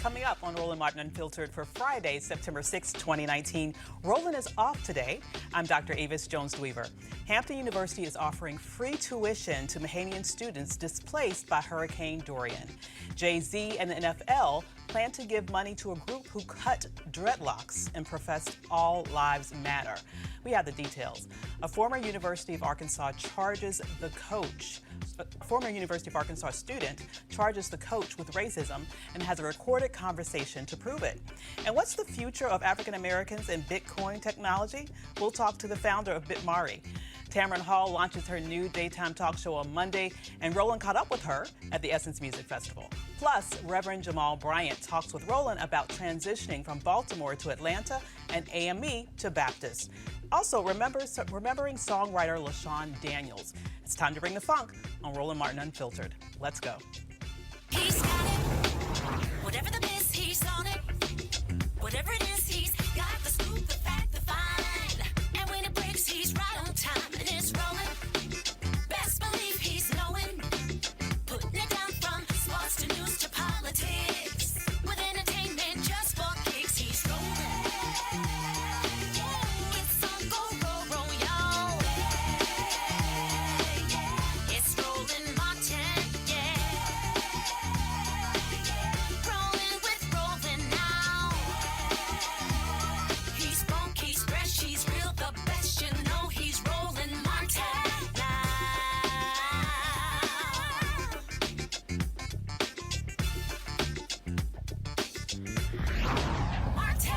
Coming up on Roland Martin Unfiltered for Friday, September 6, 2019. Roland is off today. I'm Dr. Avis Jones-Dweaver. Hampton University is offering free tuition to Bahamian students displaced by Hurricane Dorian. Jay-Z and the NFL plan to give money to a group who cut dreadlocks and professed all lives matter. We have the details. A former University of Arkansas student charges the coach with racism and has a recorded conversation to prove it. And what's the future of African Americans in Bitcoin technology? We'll talk to the founder of Bitmari. Tamron Hall launches her new daytime talk show on Monday, and Roland caught up with her at the Essence Music Festival. Plus, Reverend Jamal Bryant talks with Roland about transitioning from Baltimore to Atlanta and AME to Baptist. Also, remembering songwriter LaShawn Daniels. It's time to bring the funk on Roland Martin Unfiltered. Let's go. He's got it. Whatever the miss, he's on it. Whatever it is, he's got the scoop, the fact, the find. And when it breaks, he's right on time. And it's rolling. Best believe he's knowing. Putting it down from sports to news to politics. With entertainment just for kicks, he's rolling. It's on go, roll, roll, y'all. It's Roland Martin, yeah. Rolling with Roland now. He's funk, he's fresh, he's real, the best, you know he's Roland Martin now. Martin.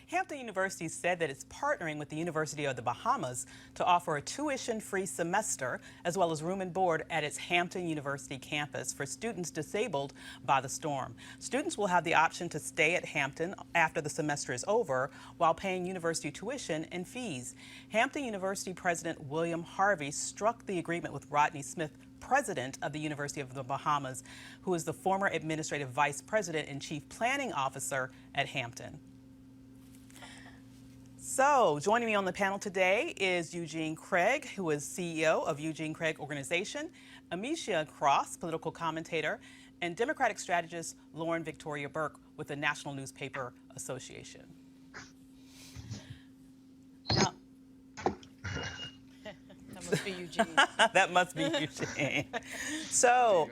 Hampton University said that it's partnering with the University of the Bahamas to offer a tuition-free semester as well as room and board at its Hampton University campus for students disabled by the storm. Students will have the option to stay at Hampton after the semester is over while paying university tuition and fees. Hampton University President William Harvey struck the agreement with Rodney Smith, president of the University of the Bahamas, who is the former administrative vice president and chief planning officer at Hampton. So, joining me on the panel today is Eugene Craig, who is CEO of Eugene Craig Organization, Amicia Cross, political commentator, and Democratic strategist Lauren Victoria Burke with the National Newspaper Association. Now, That must be Eugene. that must be Eugene. So,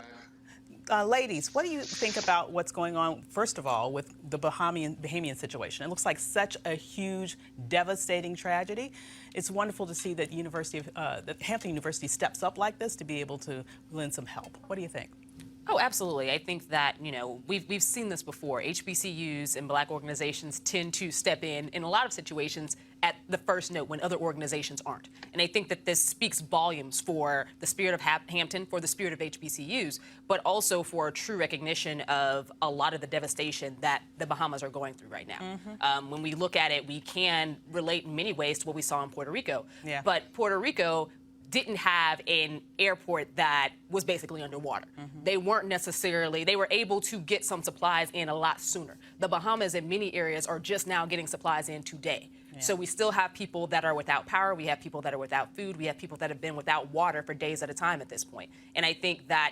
ladies, what do you think about what's going on, first of all, with the Bahamian situation? It looks like such a huge, devastating tragedy. It's wonderful to see that that Hampton University steps up like this to be able to lend some help. What do you think? Oh, absolutely. I think that, we've seen this before. HBCUs and Black organizations tend to step in a lot of situations at the first note when other organizations aren't. And I think that this speaks volumes for the spirit of Hampton, for the spirit of HBCUs, but also for a true recognition of a lot of the devastation that the Bahamas are going through right now. When we look at it, we can relate in many ways to what we saw in Puerto Rico. Yeah. But Puerto Rico didn't have an airport that was basically underwater. They weren't necessarily, they were able to get some supplies in a lot sooner. The Bahamas in many areas are just now getting supplies in today. Yeah. So we still have people that are without power, we have people that are without food, we have people that have been without water for days at a time at this point. And I think that,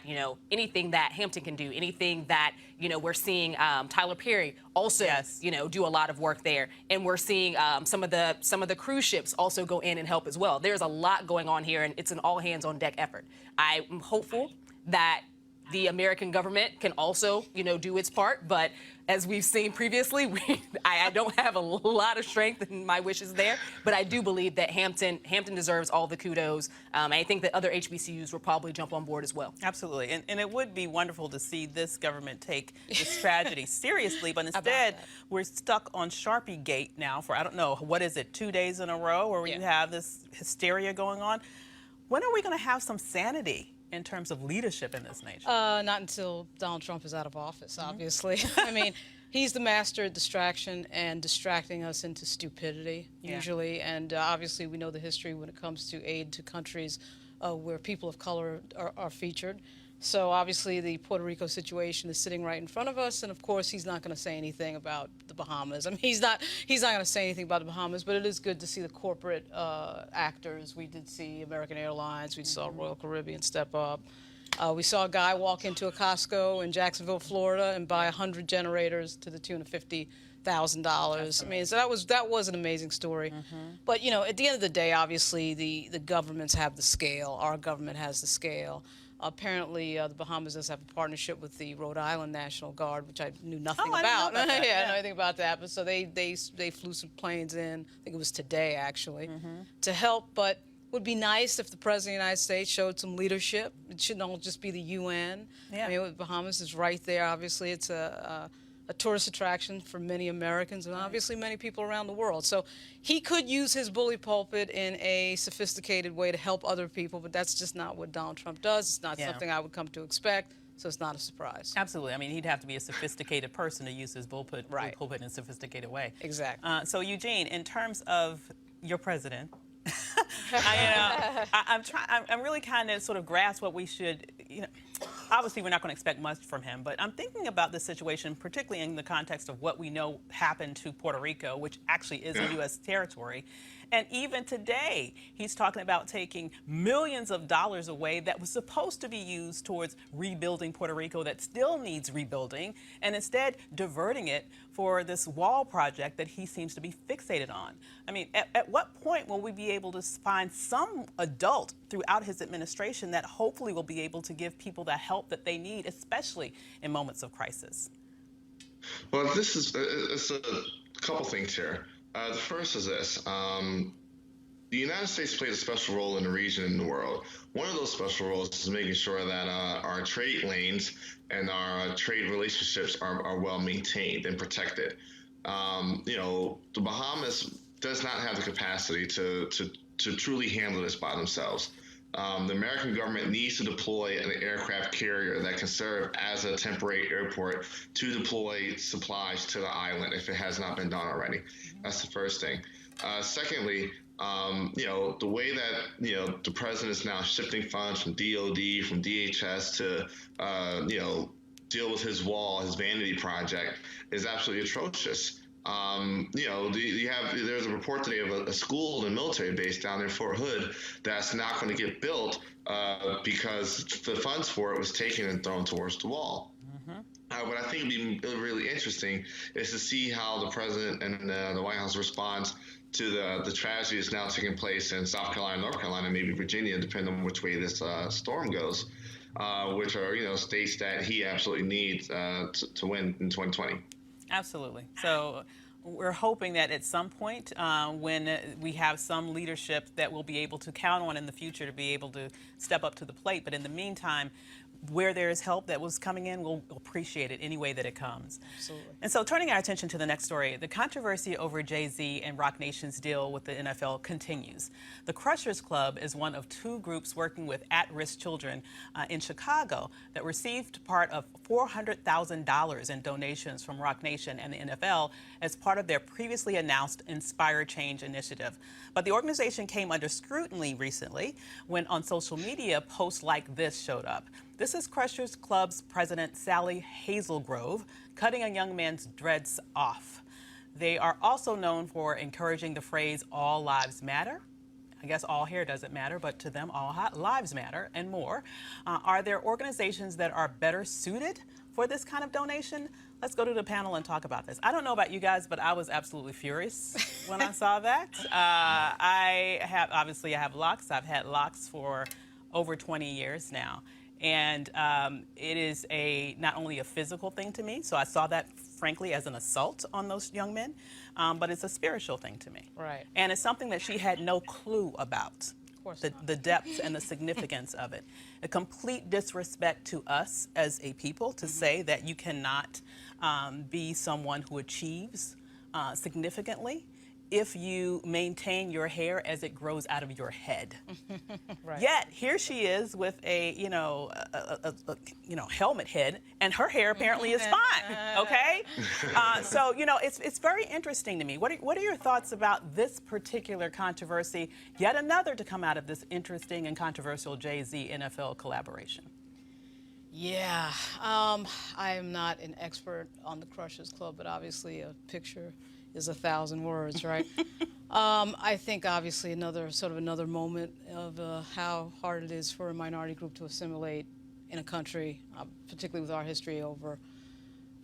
anything that Hampton can do, anything that, we're seeing Tyler Perry also, Yes. Do a lot of work there. And we're seeing some of the cruise ships also go in and help as well. There's a lot going on here, and it's an all hands on deck effort. I'm hopeful that the American government can also, do its part. But as we've seen previously, I don't have a lot of strength in my wishes there. But I do believe that Hampton deserves all the kudos. I think that other HBCUs will probably jump on board as well. Absolutely. And it would be wonderful to see this government take this tragedy seriously, but instead we're stuck on Sharpie Gate now for, I don't know, what is it, 2 days in a row where you have this hysteria going on? When are we going to have some sanity in terms of leadership in this nation? Not until Donald Trump is out of office, obviously. I mean, he's the master of distraction and distracting us into stupidity, usually. And obviously, we know the history when it comes to aid to countries where people of color are featured. So obviously the Puerto Rico situation is sitting right in front of us, and of course he's not going to say anything about the Bahamas. I mean, he's not going to say anything about the Bahamas, but it is good to see the corporate actors. We did see American Airlines, we saw Royal Caribbean step up. We saw a guy walk into a Costco in Jacksonville, Florida, and buy 100 generators to the tune of $50,000. I mean, so that was an amazing story. But you know, at the end of the day, obviously the governments have the scale. Our government has the scale. Apparently, the Bahamas does have a partnership with the Rhode Island National Guard, which I knew nothing I about. didn't know about that. Yeah, I know anything about that. But so they flew some planes in. I think it was today actually, to help. But would be nice if the President of the United States showed some leadership. It shouldn't all just be the UN. Yeah. I mean, Bahamas is right there. Obviously, it's a tourist attraction for many Americans and obviously many people around the world. So he could use his bully pulpit in a sophisticated way to help other people, but that's just not what Donald Trump does. It's not something I would come to expect, so it's not a surprise. Absolutely. I mean, he'd have to be a sophisticated person to use his pulpit in a sophisticated way. Exactly. So Eugene, in terms of your president, I'm really kind of sort of grasp what we should, obviously we're not going to expect much from him, but I'm thinking about this situation, particularly in the context of what we know happened to Puerto Rico, which actually is a U.S. territory. And even today, he's talking about taking millions of dollars away that was supposed to be used towards rebuilding Puerto Rico that still needs rebuilding, and instead diverting it for this wall project that he seems to be fixated on. I mean, at what point will we be able to find some adult throughout his administration that hopefully will be able to give people the help that they need, especially in moments of crisis? Well, it's a couple things here. The first is this. The United States plays a special role in the region and in the world. One of those special roles is making sure that our trade lanes and our trade relationships are well maintained and protected. The Bahamas does not have the capacity to truly handle this by themselves. The American government needs to deploy an aircraft carrier that can serve as a temporary airport to deploy supplies to the island if it has not been done already. That's the first thing. Secondly, the way that, the president is now shifting funds from DOD, from DHS to, deal with his wall, his vanity project is absolutely atrocious. There's a report today of a school and military base down there in Fort Hood that's not going to get built because the funds for it was taken and thrown towards the wall. What I think would be really interesting is to see how the president and the White House responds to the tragedy that's now taking place in South Carolina, North Carolina, maybe Virginia, depending on which way this storm goes, which are states that he absolutely needs to win in 2020. Absolutely. So we're hoping that at some point when we have some leadership that we'll be able to count on in the future to be able to step up to the plate. But in the meantime, where there is help that was coming in, we'll appreciate it any way that it comes. Absolutely. And so turning our attention to the next story, the controversy over Jay-Z and Roc Nation's deal with the NFL continues. The Crushers Club is one of two groups working with at-risk children in Chicago that received part of $400,000 in donations from Roc Nation and the NFL as part of their previously announced Inspire Change initiative. But the organization came under scrutiny recently when on social media posts like this showed up. This is Crushers Club's president, Sally Hazelgrove, cutting a young man's dreads off. They are also known for encouraging the phrase, all lives matter. I guess all hair doesn't matter, but to them, all lives matter and more. Are there organizations that are better suited for this kind of donation? Let's go to the panel and talk about this. I don't know about you guys, but I was absolutely furious when I saw that. I have locks. I've had locks for over 20 years now. And it is not only a physical thing to me, so I saw that, frankly, as an assault on those young men, but it's a spiritual thing to me. Right. And it's something that she had no clue about, the depth and the significance of it. A complete disrespect to us as a people to say that you cannot be someone who achieves significantally if you maintain your hair as it grows out of your head. Right. Yet here she is with a helmet head, and her hair apparently is fine. Okay, so it's very interesting to me. What are your thoughts about this particular controversy? Yet another to come out of this interesting and controversial Jay-Z NFL collaboration. Yeah, I am not an expert on the Crushers Club, but obviously a picture is 1,000 words, right? I think obviously another moment of how hard it is for a minority group to assimilate in a country, particularly with our history over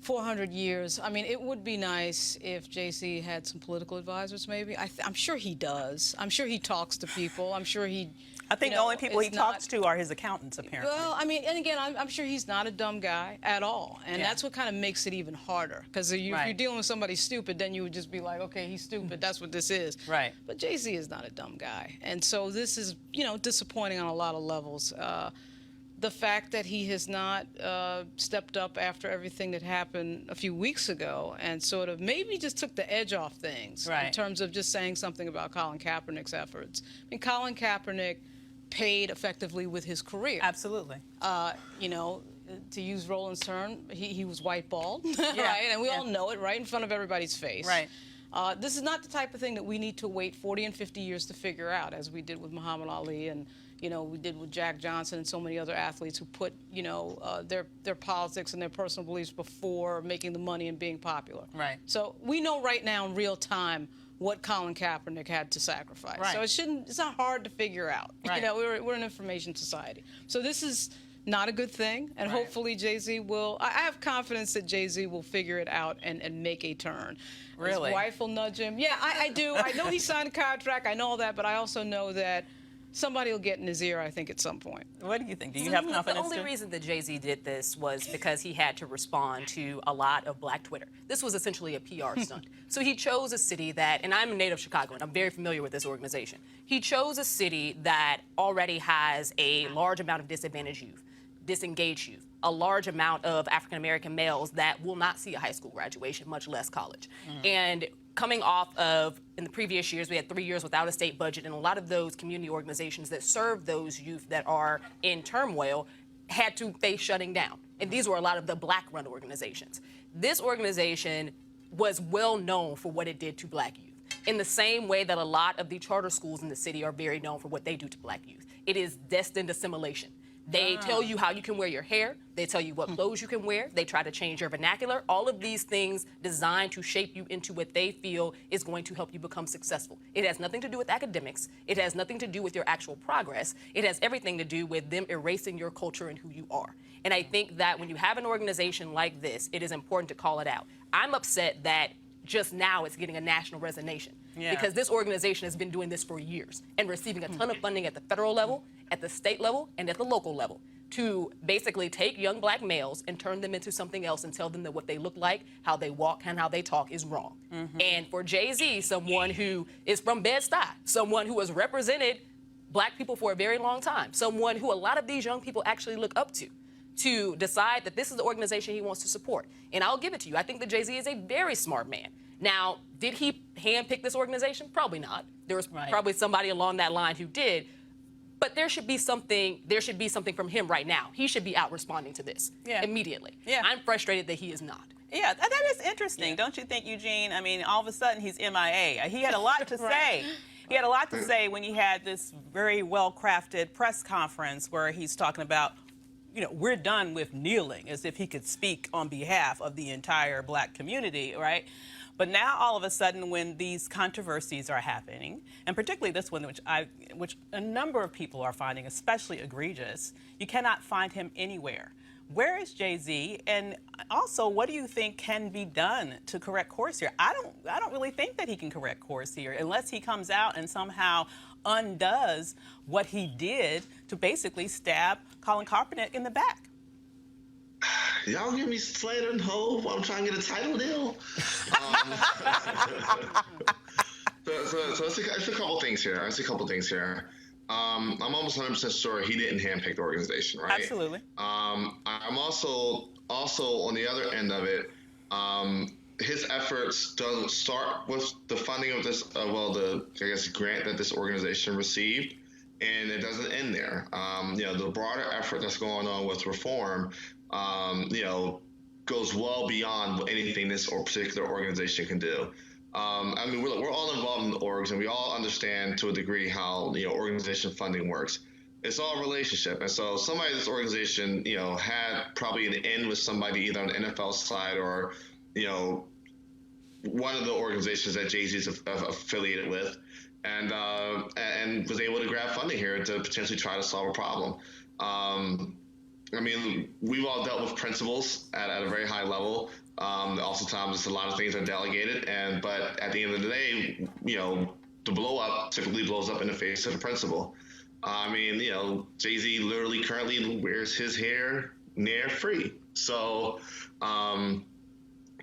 400 years. I mean, it would be nice if Jay-Z had some political advisors, maybe. I'm sure he does. I'm sure he talks to people. I'm sure he... I think the only people he talks to are his accountants, apparently. Well, I mean, and again, I'm sure he's not a dumb guy at all. And that's what kind of makes it even harder. Because if you're dealing with somebody stupid, then you would just be like, okay, he's stupid. That's what this is. Right. But Jay-Z is not a dumb guy. And so this is, disappointing on a lot of levels. The fact that he has not stepped up after everything that happened a few weeks ago and sort of maybe just took the edge off things in terms of just saying something about Colin Kaepernick's efforts. I mean, Colin Kaepernick paid effectively with his career. Absolutely. To use Roland's term, he was white-balled, right? And we all know it, right, in front of everybody's face. Right. This is not the type of thing that we need to wait 40 and 50 years to figure out, as we did with Muhammad Ali and we did with Jack Johnson and so many other athletes who put, their politics and their personal beliefs before making the money and being popular. Right. So we know right now in real time what Colin Kaepernick had to sacrifice. Right. So it's not hard to figure out. Right. We're an information society. So this is not a good thing, and hopefully Jay-Z will. I have confidence that Jay-Z will figure it out and make a turn. Really? His wife will nudge him. Yeah, I do. I know he signed a contract. I know all that, but I also know that somebody will get in his ear, I think, at some point. What do you think? Do you have confidence? The only reason that Jay-Z did this was because he had to respond to a lot of Black Twitter. This was essentially a PR stunt. So he chose a city that, and I'm a native Chicagoan, I'm very familiar with this organization. He chose a city that already has a large amount of disadvantaged youth, disengaged youth, a large amount of African-American males that will not see a high school graduation, much less college. And coming off of, in the previous years, we had 3 years without a state budget, and a lot of those community organizations that serve those youth that are in turmoil had to face shutting down. And these were a lot of the Black-run organizations. This organization was well known for what it did to Black youth, in the same way that a lot of the charter schools in the city are very known for what they do to Black youth. It is destined assimilation. They tell you how you can wear your hair. They tell you what clothes you can wear. They try to change your vernacular. All of these things designed to shape you into what they feel is going to help you become successful. It has nothing to do with academics. It has nothing to do with your actual progress. It has everything to do with them erasing your culture and who you are. And I think that when you have an organization like this, it is important to call it out. I'm upset that just now it's getting a national resonation because this organization has been doing this for years and receiving a ton of funding at the federal level, at the state level, and at the local level to basically take young Black males and turn them into something else and tell them that what they look like, how they walk, and how they talk is wrong. And for Jay-Z, someone who is from Bed-Stuy, someone who has represented Black people for a very long time, someone who a lot of these young people actually look up to decide that this is the organization he wants to support. And I'll give it to you. I think that Jay-Z is a very smart man. Now, did he handpick this organization? Probably not. There was probably somebody along that line who did. But there should be something from him right now. He should be out responding to this immediately. I'm frustrated that he is not. Yeah, that is interesting, don't you think, Eugene? I mean, all of a sudden he's MIA. He had a lot to say. He had a lot to say when he had this very well-crafted press conference where he's talking about, we're done with kneeling, as if he could speak on behalf of the entire Black community, right? But now, all of a sudden, when these controversies are happening, and particularly this one, which a number of people are finding especially egregious, you cannot find him anywhere. Where is Jay-Z? And also, what do you think can be done to correct course here? I don't really think that he can correct course here unless he comes out and somehow undoes what he did to basically stab Colin Kaepernick in the back. Y'all give me Slater and Hove while I'm trying to get a title deal. So it's a couple things here. I'm almost 100% sure he didn't handpick the organization, right? Absolutely. I'm also on the other end of it. His efforts doesn't start with the funding of this, grant that this organization received, and it doesn't end there. The broader effort that's going on with reform, goes well beyond anything this particular organization can do. We're all involved in the orgs, and we all understand to a degree how organization funding works. It's all relationship, and so somebody in this organization, had probably an in with somebody either on the NFL side or, one of the organizations that Jay-Z's affiliated with, and was able to grab funding here to potentially try to solve a problem. I mean, we've all dealt with principals at a very high level. Oftentimes, it's a lot of things are delegated, but at the end of the day, the blow up typically blows up in the face of the principal. I mean, Jay-Z literally currently wears his hair near free. So,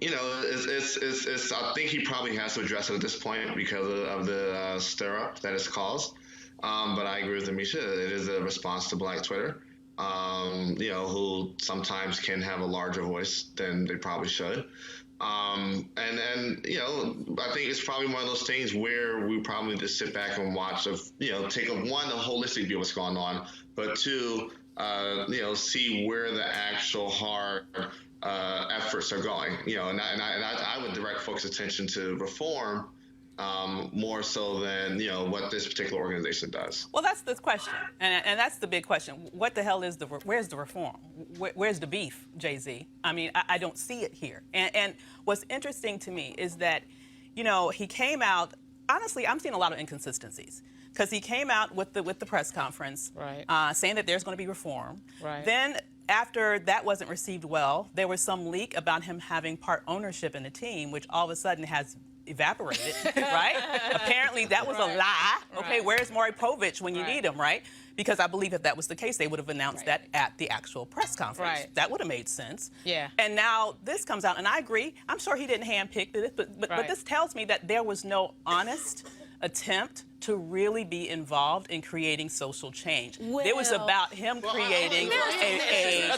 it's I think he probably has to address it at this point because of the stir-up that it's caused. But I agree with Amisha. It is a response to Black Twitter, who sometimes can have a larger voice than they probably should. I think it's probably one of those things where we probably just sit back and watch take a holistic view of what's going on, but two, see where the actual hard efforts are going, and I would direct folks' attention to reform more so than what this particular organization does. Well, that's the question, and that's the big question. What the hell is where's the reform? Where's the beef, Jay-Z? I mean, I don't see it here. And what's interesting to me is that, he came out. Honestly, I'm seeing a lot of inconsistencies because he came out with the press conference, right, saying that there's going to be reform. Right. Then, after that wasn't received well, there was some leak about him having part ownership in the team, which all of a sudden has evaporated, right? Apparently that was a lie. Okay, where's Maury Povich when you need him, right? Because I believe if that was the case, they would have announced that at the actual press conference. Right. That would have made sense. Yeah. And now this comes out, and I agree. I'm sure he didn't handpick this, but this tells me that there was no honest attempt to really be involved in creating social change. It was about him creating a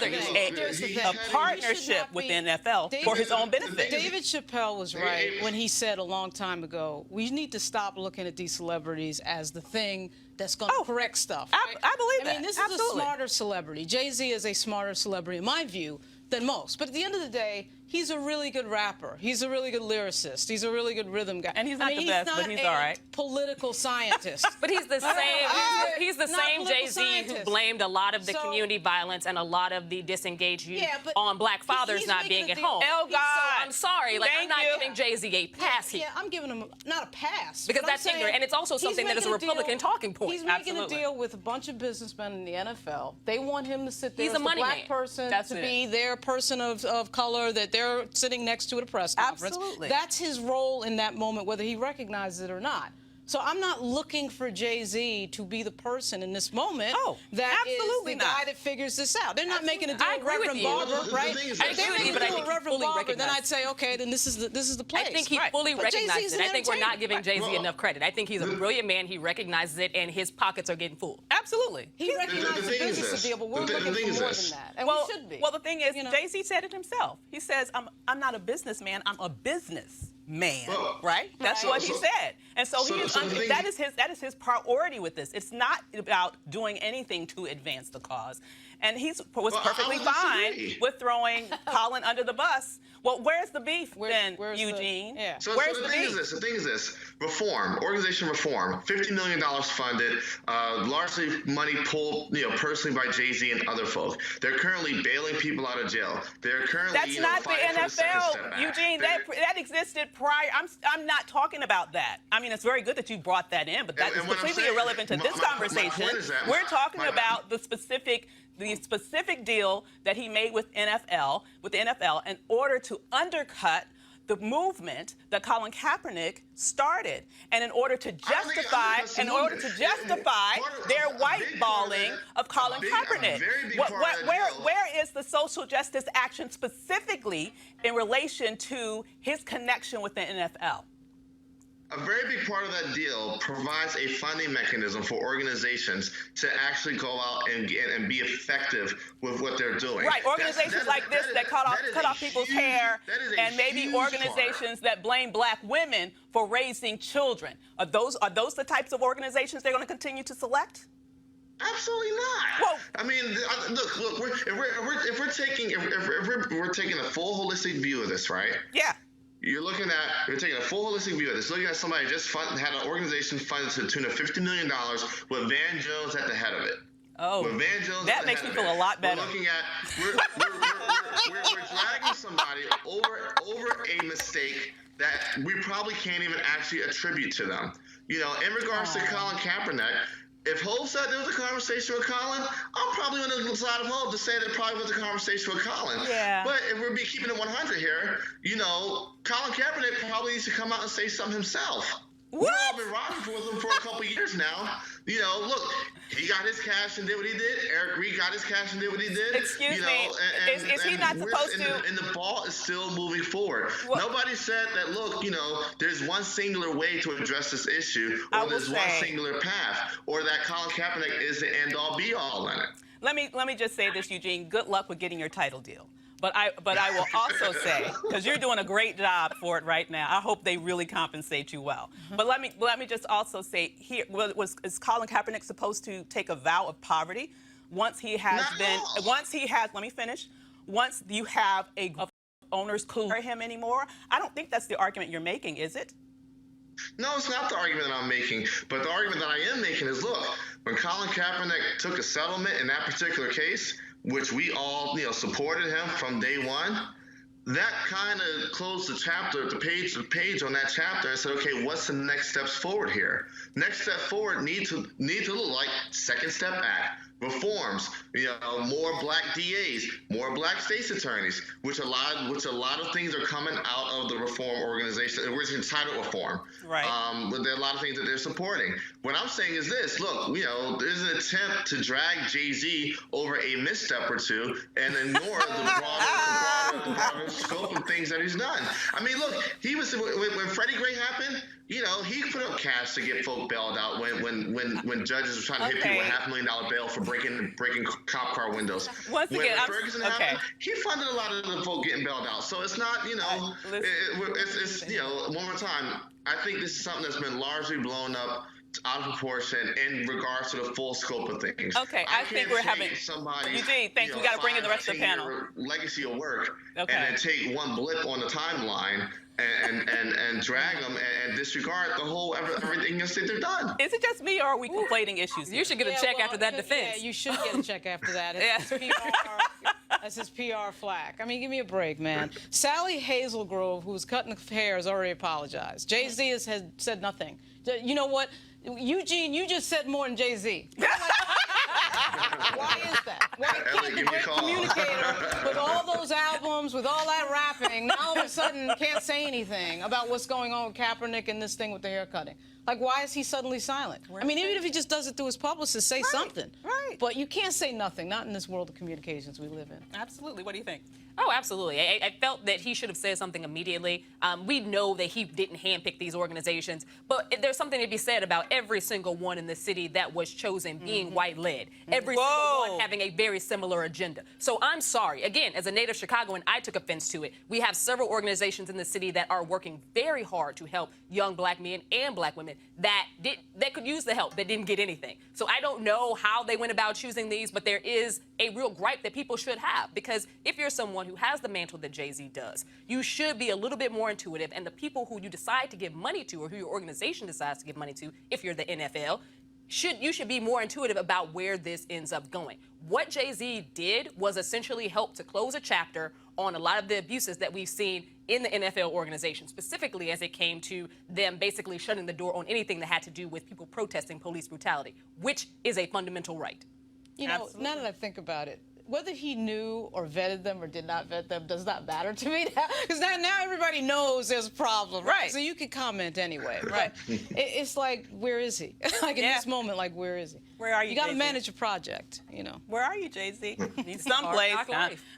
partnership with the NFL for his own benefit. David Chappelle was right when he said a long time ago, we need to stop looking at these celebrities as the thing that's going to correct stuff. I believe that. I mean, this is a smarter celebrity. Jay-Z is a smarter celebrity, in my view, than most. But at the end of the day, he's a really good rapper. He's a really good lyricist. He's a really good rhythm guy. And he's not the best, but he's all right. Political scientist. But he's the same. He's the same Jay-Z who blamed a lot of the community violence and a lot lot of the disengaged youth on black fathers not being at home. Oh, God. So I'm sorry. Like, I'm not giving Jay-Z a pass here. Yeah, I'm giving him not a pass. Because that's ignorant. And it's also something that is a Republican talking point. He's making a deal with a bunch of businessmen in the NFL. They want him to sit there as a money black man. person, to be their person of color that they're sitting next to at a press conference. Absolutely. That's his role in that moment, whether he recognizes it or not. So I'm not looking for Jay-Z to be the person in this moment that is the guy that figures this out. They're not making a deal with Reverend Barber, right? I agree with you, but I think Reverend Barber, then I'd say, okay, then this is the place. I think he fully recognizes it. I think we're not giving Jay-Z enough credit. I think he's a brilliant man. He recognizes it, and his pockets are getting full. Absolutely. He recognizes the business deal, but we're looking for more than that. And we should be. Well, the thing is, Jay-Z said it himself. He says, I'm not a businessman, I'm a businessman, right? That's what he said. And so that is his priority with this. It's not about doing anything to advance the cause. And he was perfectly fine with throwing Colin under the bus. Well, where's the beef then, Eugene? So the thing is this. Reform, organization reform, $50 million funded, largely money pulled, personally by Jay-Z and other folk. They're currently bailing people out of jail. They're currently, That's not the NFL, Eugene. That existed prior. I'm not talking about that. I mean, it's very good that you brought that in, but that is completely irrelevant to this conversation. We're talking about the specific deal that he made with the NFL in order to undercut the movement that Colin Kaepernick started, and in order to justify their whiteballing of Colin Kaepernick. Where is the social justice action specifically in relation to his connection with the NFL? A very big part of that deal provides a funding mechanism for organizations to actually go out and be effective with what they're doing. Right, organizations like this that cut off people's hair, and maybe organizations that blame black women for raising children. Are those the types of organizations they're going to continue to select? Absolutely not. Well, I mean, look. If we're taking a full holistic view of this, right? Yeah. You're taking a full holistic view of this. Looking at somebody who just had an organization funded to the tune of $50 million with Van Jones at the head of it. Oh, that makes me feel a lot better. We're dragging somebody over a mistake that we probably can't even actually attribute to them. In regards to Colin Kaepernick, if Hov said there was a conversation with Colin, I'm probably on the side of Hov to say there probably was a conversation with Colin. Yeah. But if we're keeping it 100 here, Colin Kaepernick probably needs to come out and say something himself. What? We've all been rocking with him for a couple years now. Look, he got his cash and did what he did. Eric Reed got his cash and did what he did. Excuse me. Is he not supposed to? And the ball is still moving forward. Well, nobody said that, look, there's one singular way to address this issue, or there's one singular path, or that Colin Kaepernick is the end-all, be-all in it. Let me just say this, Eugene. Good luck with getting your title deal. But I will also say, because you're doing a great job for it right now, I hope they really compensate you well. But let me just also say here, is Colin Kaepernick supposed to take a vow of poverty once he has let me finish, once you have a owners who are him anymore? I don't think that's the argument you're making, is it? No, it's not the argument that I'm making. But the argument that I am making is, look, when Colin Kaepernick took a settlement in that particular case, which we all, supported him from day one, that kind of closed the chapter, the page on that chapter, and said, okay, what's the next steps forward here? Next step forward need to look like Second Step Act, reforms, more black DAs, more black state's attorneys, which a lot of things are coming out of the reform organization. We're entitled reform. Right. But there are a lot of things that they're supporting. What I'm saying is this: look, there's an attempt to drag Jay-Z over a misstep or two and ignore the broader scope of things that he's done. I mean, look, he was when Freddie Gray happened. He put up cash to get folk bailed out when judges were trying to hit people with $500,000 bail for breaking cop car windows. Once again, when Ferguson happened, he funded a lot of the folk getting bailed out. So it's not, it's one more time. I think this is something that's been largely blown up out of proportion in regards to the full scope of things. Okay, I think we're having somebody. Eugene, thanks. We got to bring in the rest of the panel. Legacy of work, okay, and then take one blip on the timeline and drag them and disregard the whole everything else that they're done. Is it just me, or are we conflating issues? You should get a check after that defense. Yeah, you should get a check after that. That's his PR flack. I mean, give me a break, man. Sally Hazelgrove, who was cutting the hair, has already apologized. Jay-Z has said nothing. You know what? Eugene, you just said more than Jay-Z. Why is that? Why can't the great communicator with all those albums, with all that rapping, now all of a sudden can't say anything about what's going on with Kaepernick and this thing with the hair cutting? Like, why is he suddenly silent? I mean, even if he just does it through his publicist, say something. Right. But you can't say nothing, not in this world of communications we live in. Absolutely. What do you think? Oh, absolutely. I felt that he should have said something immediately. We know that he didn't handpick these organizations, but there's something to be said about every single one in the city that was chosen being white-led. Every single one having a very similar agenda. So I'm sorry. Again, as a native Chicagoan, I took offense to it. We have several organizations in the city that are working very hard to help young black men and black women that could use the help, that didn't get anything. So I don't know how they went about choosing these, but there is a real gripe that people should have, because if you're someone who has the mantle that Jay-Z does, you should be a little bit more intuitive, and the people who you decide to give money to, or who your organization decides to give money to, if you're the NFL, you should be more intuitive about where this ends up going. What Jay-Z did was essentially help to close a chapter on a lot of the abuses that we've seen in the NFL organization, specifically as it came to them basically shutting the door on anything that had to do with people protesting police brutality, which is a fundamental right. Now that I think about it, whether he knew or vetted them or did not vet them does not matter to me now, because now everybody knows there's a problem, right? So you can comment anyway, right? It's like, where is he? Like in this moment, like, where is he? Where are you? You got to Jay-Z? manage a project, Where are you, Jay-Z? He's someplace.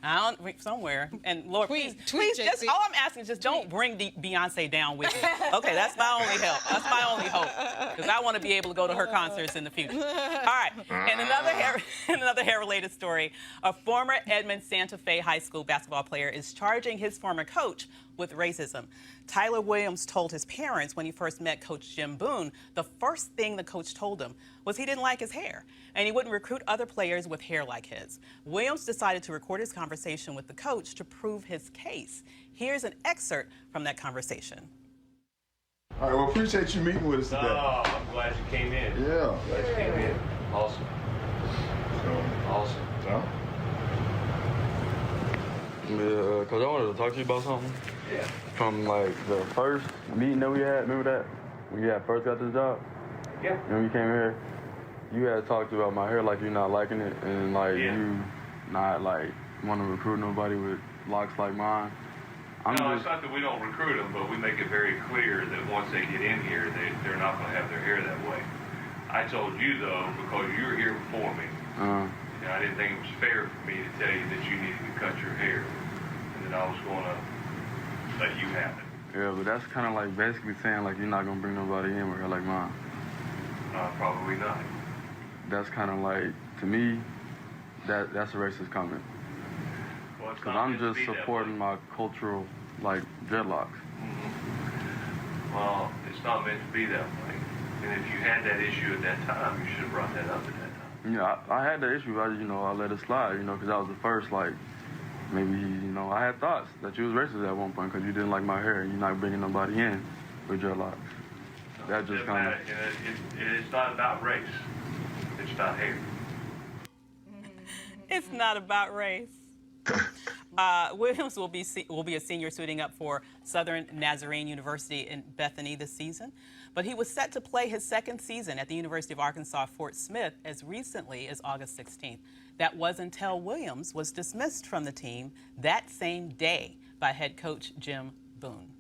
I don't somewhere. And Lord, please, just all I'm asking is just don't bring Beyonce down with you. Okay, that's my only help. That's my only hope, because I want to be able to go to her concerts in the future. All right. And another hair-related story. A former Edmond Santa Fe High School basketball player is charging his former coach with racism. Tyler Williams told his parents when he first met Coach Jim Boone, the first thing the coach told him was he didn't like his hair, and he wouldn't recruit other players with hair like his. Williams decided to record his conversation with the coach to prove his case. Here's an excerpt from that conversation. All right, well, appreciate you meeting with us today. Oh, I'm glad you came in. Yeah. Glad you came in. Awesome. Awesome. Yeah. Yeah, Coach, I wanted to talk to you about something. Yeah. From, like, the first meeting that we had, remember that? When you had first got this job? Yeah. And when you came here? you had talked about my hair like you're not liking it, and like you not like want to recruit nobody with locks like mine. No, it's not that we don't recruit them, but we make it very clear that once they get in here, they're not going to have their hair that way. I told you, though, because you were here before me, and I didn't think it was fair for me to tell you that you needed to cut your hair, and that I was going to let you have it. Yeah, but that's kind of like basically saying like you're not going to bring nobody in with hair like mine. Probably not. That's kind of like, to me, that's a racist comment. Well, because I'm just supporting my cultural, like, dreadlocks. Well, it's not meant to be that way. And if you had that issue at that time, you should have brought that up at that time. Yeah, I had that issue, but, I let it slide, because I was the first, like, maybe, I had thoughts that you was racist at one point because you didn't like my hair and you're not bringing nobody in with dreadlocks. That just kind of... It's not about race. It's about hair. It's not about race. Williams will be a senior suiting up for Southern Nazarene University in Bethany this season, but he was set to play his second season at the University of Arkansas Fort Smith as recently as August 16th. That was until Williams was dismissed from the team that same day by head coach Jim Boone.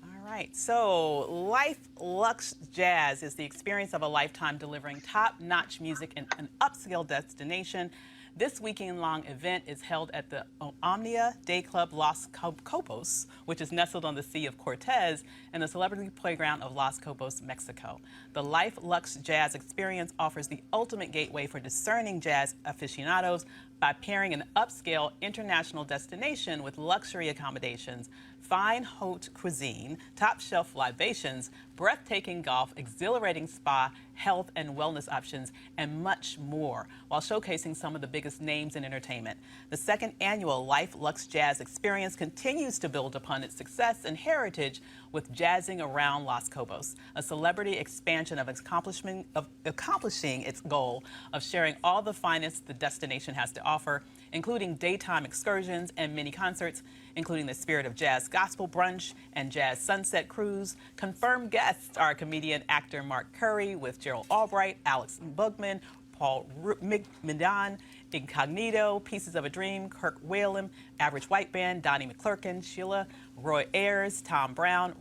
All right, so Luxe Jazz is the experience of a lifetime delivering top-notch music in an upscale destination. This weekend-long event is held at the Omnia Day Club Los Cobos, which is nestled on the Sea of Cortez and the celebrity playground of Los Cobos, Mexico. The Luxe Jazz experience offers the ultimate gateway for discerning jazz aficionados by pairing an upscale international destination with luxury accommodations, fine haute cuisine, top-shelf libations, breathtaking golf, exhilarating spa, health and wellness options, and much more, while showcasing some of the biggest names in entertainment. The second annual Luxe Jazz experience continues to build upon its success and heritage with Jazzing Around Los Cobos, a celebrity expansion of accomplishing its goal of sharing all the finest the destination has to offer, including daytime excursions and mini concerts, including the Spirit of Jazz Gospel Brunch and Jazz Sunset Cruise. Confirmed guests are comedian actor Mark Curry with Gerald Albright, Alex Bugman, Paul Midan, Incognito, Pieces of a Dream, Kirk Whalum, Average White Band, Donnie McClurkin, Sheila, Roy Ayers, Tom Brown,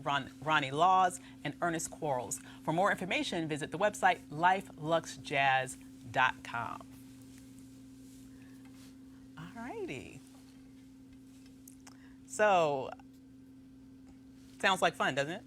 Ronnie Laws, and Ernest Quarles. For more information, visit the website lifeluxejazz.com. All righty. So, sounds like fun, doesn't it?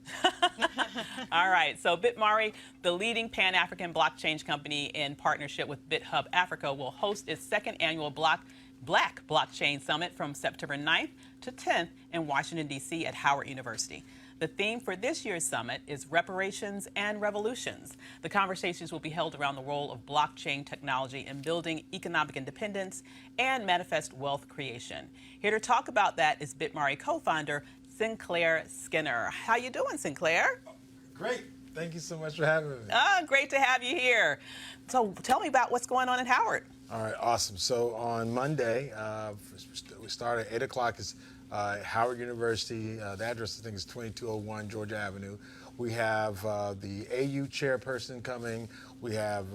All right, so BitMari, the leading Pan-African blockchain company in partnership with BitHub Africa, will host its second annual Black Blockchain Summit from September 9th to 10th in Washington, D.C. at Howard University. The theme for this year's summit is Reparations and Revolutions. The conversations will be held around the role of blockchain technology in building economic independence and manifest wealth creation. Here to talk about that is BitMari co-founder Sinclair Skinner. How you doing, Sinclair? Great. Thank you so much for having me. Great to have you here. So tell me about what's going on at Howard. All right, awesome. So on Monday, we start at 8 o'clock. It's Howard University. The address, I think, is 2201 Georgia Avenue. We have the AU chairperson coming. We have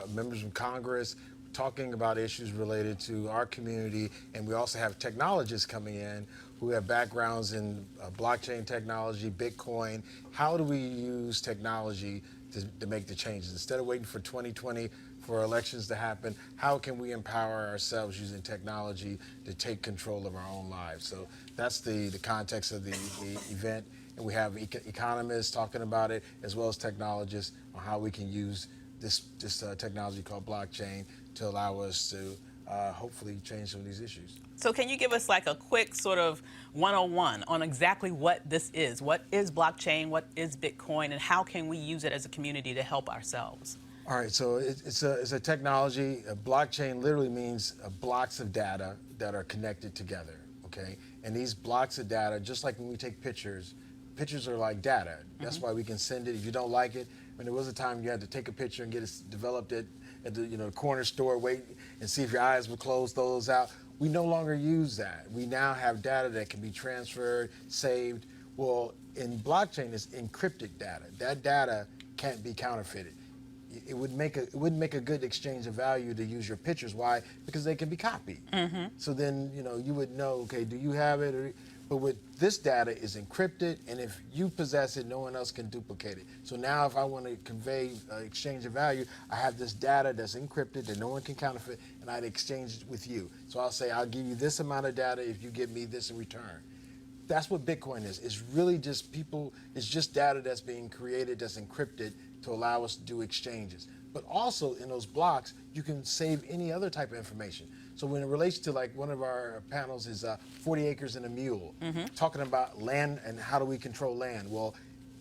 members from Congress talking about issues related to our community. And we also have technologists coming in who have backgrounds in blockchain technology, Bitcoin. How do we use technology to make the changes? Instead of waiting for 2020 for elections to happen, how can we empower ourselves using technology to take control of our own lives? So that's the context of the event. And we have economists talking about it, as well as technologists on how we can use this technology called blockchain to allow us to hopefully change some of these issues. So can you give us like a quick sort of 101 on exactly what this is? What is blockchain? What is Bitcoin? And how can we use it as a community to help ourselves? All right, so it's a technology. A blockchain literally means blocks of data that are connected together, okay? And these blocks of data, just like when we take pictures are like data. That's why we can send it. If you don't like it, I mean, there was a time you had to take a picture and get it developed at the corner store, wait and see if your eyes would close, throw those out. We no longer use that. We now have data that can be transferred, saved. Well, in blockchain, it's encrypted data. That data can't be counterfeited. it wouldn't make a good exchange of value to use your pictures. Why? Because they can be copied. So then you would know, okay, do you have it? But with this data is encrypted, and if you possess it, no one else can duplicate it. So now if I want to convey exchange of value, I have this data that's encrypted that no one can counterfeit, and I'd exchange it with you. So I'll say, I'll give you this amount of data if you give me this in return. That's what Bitcoin is. It's really just it's just data that's being created that's encrypted to allow us to do exchanges. But also in those blocks, you can save any other type of information. So when it relates to, like, one of our panels is 40 acres and a mule, talking about land and how do we control land. Well,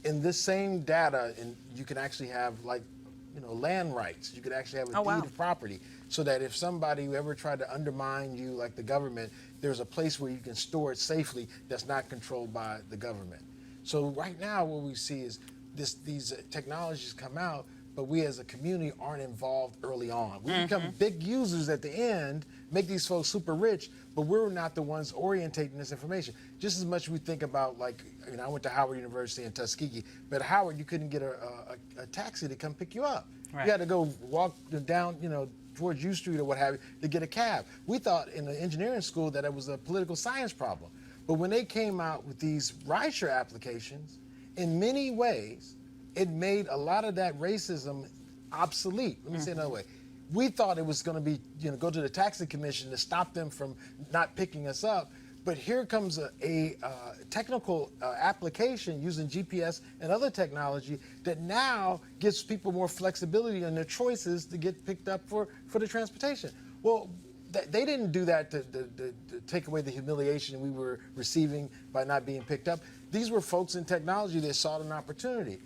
in this same data, you can actually have, like, land rights. You could actually have a deed of property, so that if somebody ever tried to undermine you, like the government, there's a place where you can store it safely that's not controlled by the government. So right now what we see is these technologies come out, but we as a community aren't involved early on. We become big users at the end, make these folks super rich, but we're not the ones orientating this information. Just as much we think about, like, I went to Howard University in Tuskegee, but at Howard you couldn't get a taxi to come pick you up. Right. You had to go walk down, towards U Street or what have you to get a cab. We thought in the engineering school that it was a political science problem. But when they came out with these rideshare applications, in many ways, it made a lot of that racism obsolete. Let me say it another way. We thought it was going to be, go to the taxi commission to stop them from not picking us up. But here comes a technical application using GPS and other technology that now gives people more flexibility in their choices to get picked up for the transportation. Well, they didn't do that to take away the humiliation we were receiving by not being picked up. These were folks in technology that saw an opportunity.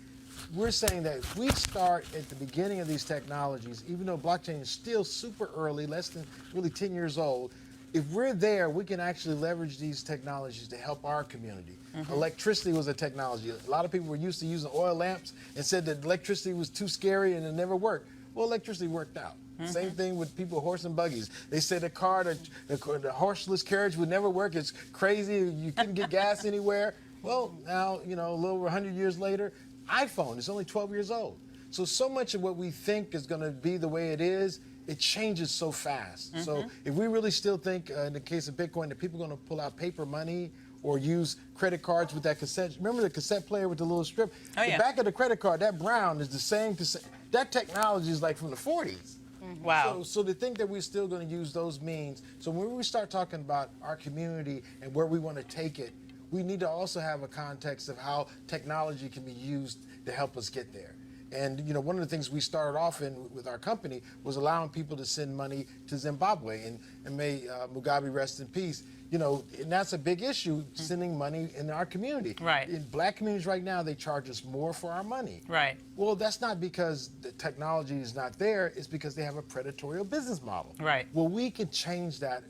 We're saying that if we start at the beginning of these technologies, even though blockchain is still super early, less than really 10 years old, if we're there, we can actually leverage these technologies to help our community. Electricity was a technology. A lot of people were used to using oil lamps and said that electricity was too scary and it never worked. Well, electricity worked out. Same thing with people, horse and buggies. They said the horseless carriage would never work. It's crazy. You couldn't get gas anywhere. Well, now, a little over 100 years later, iPhone is only 12 years old. So much of what we think is going to be the way it is, it changes so fast. So if we really still think, in the case of Bitcoin, that people are going to pull out paper money or use credit cards with that cassette. Remember the cassette player with the little strip? Oh, the back of the credit card, that brown is the same cassette. That technology is like from the 40s. Wow. So to think that we're still going to use those means. So when we start talking about our community and where we want to take it, we need to also have a context of how technology can be used to help us get there. And one of the things we started off in with our company was allowing people to send money to Zimbabwe, and may Mugabe rest in peace. And that's a big issue, sending money in our community. Right. In black communities right now, they charge us more for our money. Right. Well, that's not because the technology is not there. It's because they have a predatory business model. Right. Well, we can change that,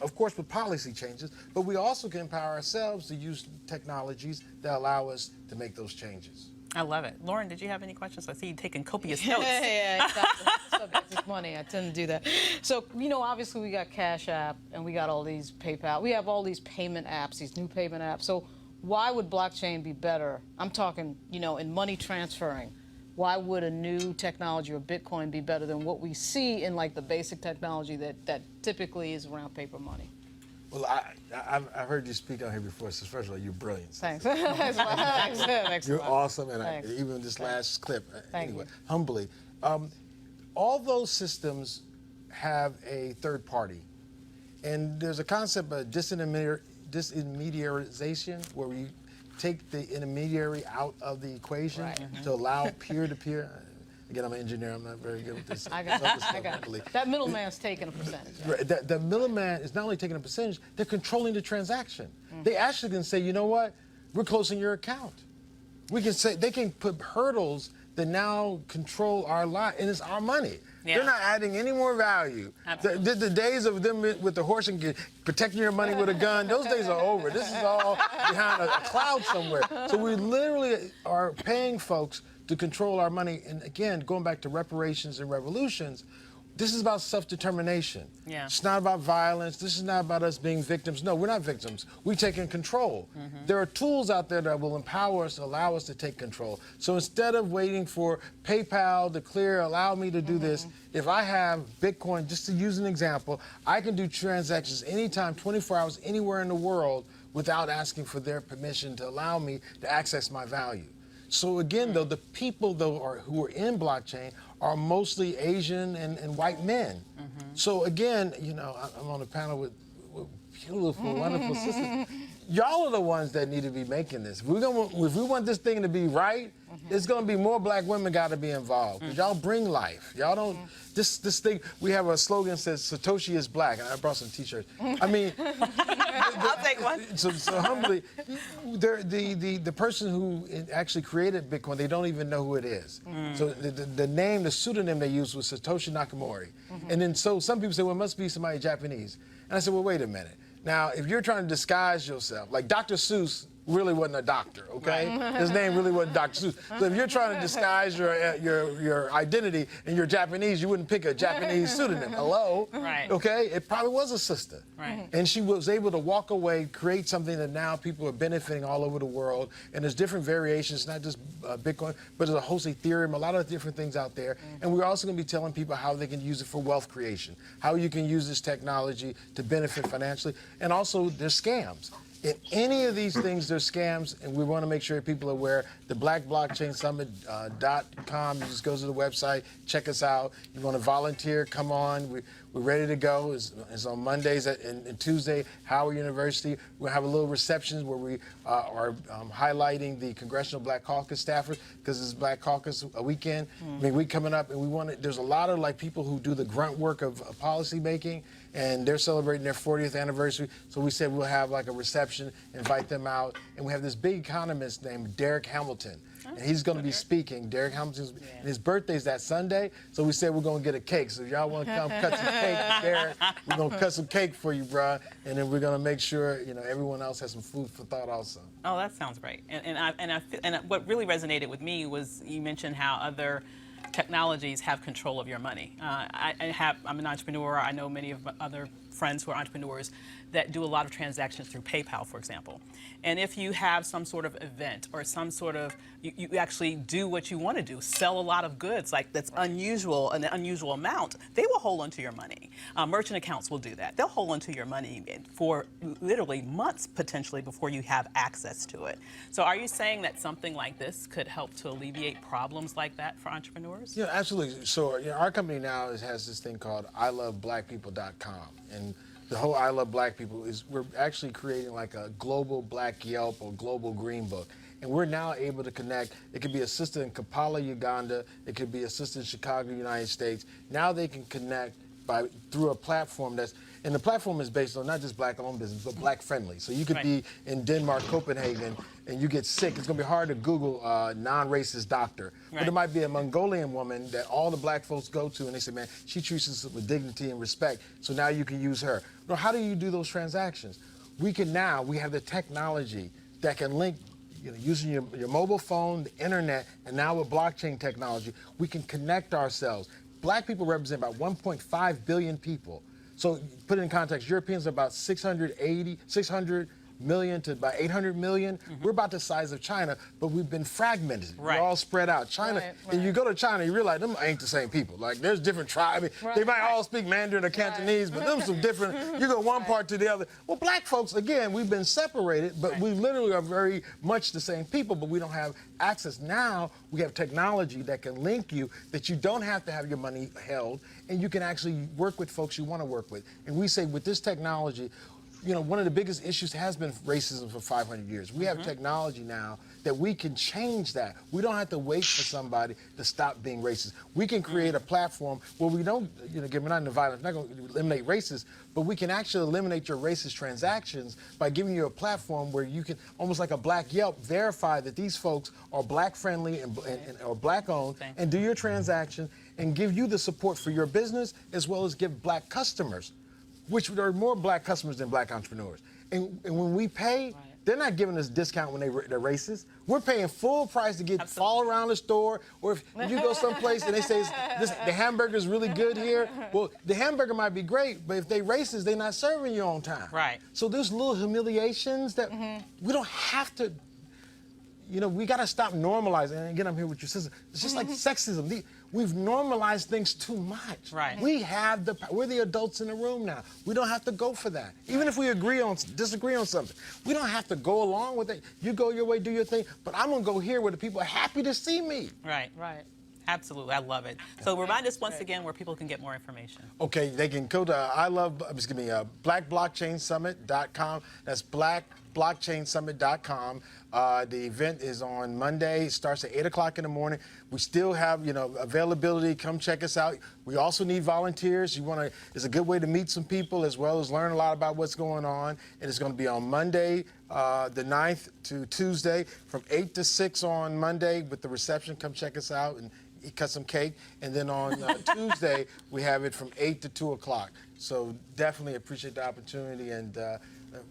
of course, with policy changes, but we also can empower ourselves to use technologies that allow us to make those changes. I love it. Lauren, did you have any questions? I see you taking copious notes. Yeah, exactly. Subject is money. I tend to do that. So, obviously we got Cash App and we got all these PayPal. We have all these payment apps, these new payment apps. So why would blockchain be better? I'm talking, in money transferring. Why would a new technology or Bitcoin be better than what we see in, like, the basic technology that typically is around paper money? Well, I've heard you speak on here before, so first of all, you're brilliant. Thanks. Thanks. You're awesome, and even this last clip, anyway, humbly. All those systems have a third party, and there's a concept of disintermediarization, where we take the intermediary out of the equation to allow peer-to-peer. Again, I'm an engineer. I'm not very good with this. I got it. That middleman's taking a percentage. Right? The middleman is not only taking a percentage, they're controlling the transaction. They actually can say, you know what? We're closing your account. We can say, they can put hurdles that now control our life, and it's our money. Yeah. They're not adding any more value. The days of them with the horse and protecting your money with a gun, those days are over. This is all behind a cloud somewhere. So we literally are paying folks to control our money. And again, going back to reparations and revolutions, this is about self-determination. Yeah. It's not about violence. This is not about us being victims. No, we're not victims. We're taking control. There are tools out there that will empower us, allow us to take control. So instead of waiting for PayPal to clear, allow me to do this, if I have Bitcoin, just to use an example, I can do transactions anytime, 24 hours, anywhere in the world without asking for their permission to allow me to access my value. So again, though, the people who are in blockchain are mostly Asian and white men. So again, you know, I'm on a panel with beautiful, wonderful sisters. Y'all are the ones that need to be making this. If we want this thing to be right, it's going to be more black women got to be involved. 'Cause y'all bring life. Y'all don't. This thing. We have a slogan that says Satoshi is black, and I brought some T-shirts. I mean, I'll take one. So humbly, the person who actually created Bitcoin, they don't even know who it is. So the name, the pseudonym they used was Satoshi Nakamori. And then so some people say, well, it must be somebody Japanese. And I said, well, wait a minute. Now, if you're trying to disguise yourself, like Dr. Seuss really wasn't a doctor, okay? His name really wasn't Dr. Seuss. So if you're trying to disguise your identity and you're Japanese, you wouldn't pick a Japanese pseudonym. Hello? Right. Okay? It probably was a sister. Right. And she was able to walk away, create something that now people are benefiting all over the world. And there's different variations, not just Bitcoin, but there's a host of Ethereum, a lot of different things out there. And we're also going to be telling people how they can use it for wealth creation, how you can use this technology to benefit financially. And also, there's scams. In any of these things, there's scams, and we want to make sure people are aware. The blackblockchainsummit.com, you just go to the website, check us out. You want to volunteer, come on. We're ready to go. It's on Mondays and Tuesday, Howard University. We'll have a little reception where we are highlighting the Congressional Black Caucus staffers because it's Black Caucus weekend. I mean, week coming up, and we want to, there's a lot of like people who do the grunt work of policy making, and they're celebrating their 40th anniversary. So we said we'll have like a reception, invite them out. And we have this big economist named Derek Hamilton. And he's going to be speaking. Derek Hamilton's, and his birthday's that Sunday. So we said we're going to get a cake. So if y'all want to come cut some cake, Derek, we're going to cut some cake for you, bruh. And then we're going to make sure, you know, everyone else has some food for thought also. Oh, that sounds great. And what really resonated with me was you mentioned how other technologies have control of your money. I'm an entrepreneur. I know many of my other friends who are entrepreneurs that do a lot of transactions through PayPal, for example. And if you have some sort of event or some sort of, you actually do what you want to do, sell a lot of goods like that's unusual, an unusual amount, they will hold onto your money. Merchant accounts will do that. They'll hold onto your money for literally months potentially before you have access to it. So are you saying that something like this could help to alleviate problems like that for entrepreneurs? Yeah, absolutely. So you know, our company now has this thing called iloveblackpeople.com. And the whole I Love Black People is we're actually creating like a global Black Yelp or global Green Book. And we're now able to connect. It could be a sister in Kampala, Uganda. It could be a sister in Chicago, United States. Now they can connect through a platform that's, and the platform is based on not just black-owned business, but black-friendly. So you could be in Denmark, Copenhagen, and you get sick. It's going to be hard to Google non-racist doctor. But there might be a Mongolian woman that all the black folks go to, and they say, man, she treats us with dignity and respect, so now you can use her. Now, how do you do those transactions? We have the technology that can link, you know, using your mobile phone, the internet, and now with blockchain technology, we can connect ourselves. Black people represent about 1.5 billion people. So put it in context, Europeans are about 600 million to about 800 million. We're about the size of China, but we've been fragmented. We're all spread out. China, and you go to China, you realize them ain't the same people. Like there's different tribes. They might all speak Mandarin or Cantonese, but them some different, you go one part to the other. Well, black folks, again, we've been separated, but we literally are very much the same people, but we don't have access. Now we have technology that can link you, that you don't have to have your money held, and you can actually work with folks you want to work with. And we say with this technology, you know, one of the biggest issues has been racism for 500 years. We have technology now that we can change that. We don't have to wait for somebody to stop being racist. We can create a platform where we don't, you know, we're not into violence, we're not going to eliminate racists, but we can actually eliminate your racist transactions by giving you a platform where you can, almost like a Black Yelp, verify that these folks are black friendly and or black owned, and do your transaction and give you the support for your business as well as give black customers, which there are more black customers than black entrepreneurs. And when we pay, they're not giving us discount when they're racist. We're paying full price to get all around the store. Or if you go someplace and they say the hamburger is really good here, well, the hamburger might be great, but if they racist, they're not serving you on time. Right. So there's little humiliations that we don't have to. You know, we got to stop normalizing. And again, I'm here with your sister. It's just like sexism. We've normalized things too much. Right. We're the adults in the room now. We don't have to go for that. Even if we disagree on something, we don't have to go along with it. You go your way, do your thing. But I'm gonna go here where the people are happy to see me. Right. Right. Absolutely, I love it. So remind us once again where people can get more information. Okay, they can go to blackblockchainsummit.com. That's blackblockchainsummit.com. The event is on Monday. It starts at 8 o'clock in the morning. We still have, availability. Come check us out. We also need volunteers. It's a good way to meet some people as well as learn a lot about what's going on. And it's going to be on Monday, the 9th to Tuesday, from 8 to 6 on Monday with the reception. Come check us out and cut some cake. And then on Tuesday, we have it from 8 to 2 o'clock. So definitely appreciate the opportunity, and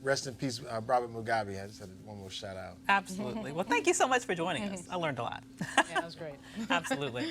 rest in peace, Robert Mugabe. I just had one more shout out. Absolutely. Well, thank you so much for joining us. I learned a lot. Yeah, that was great. Absolutely.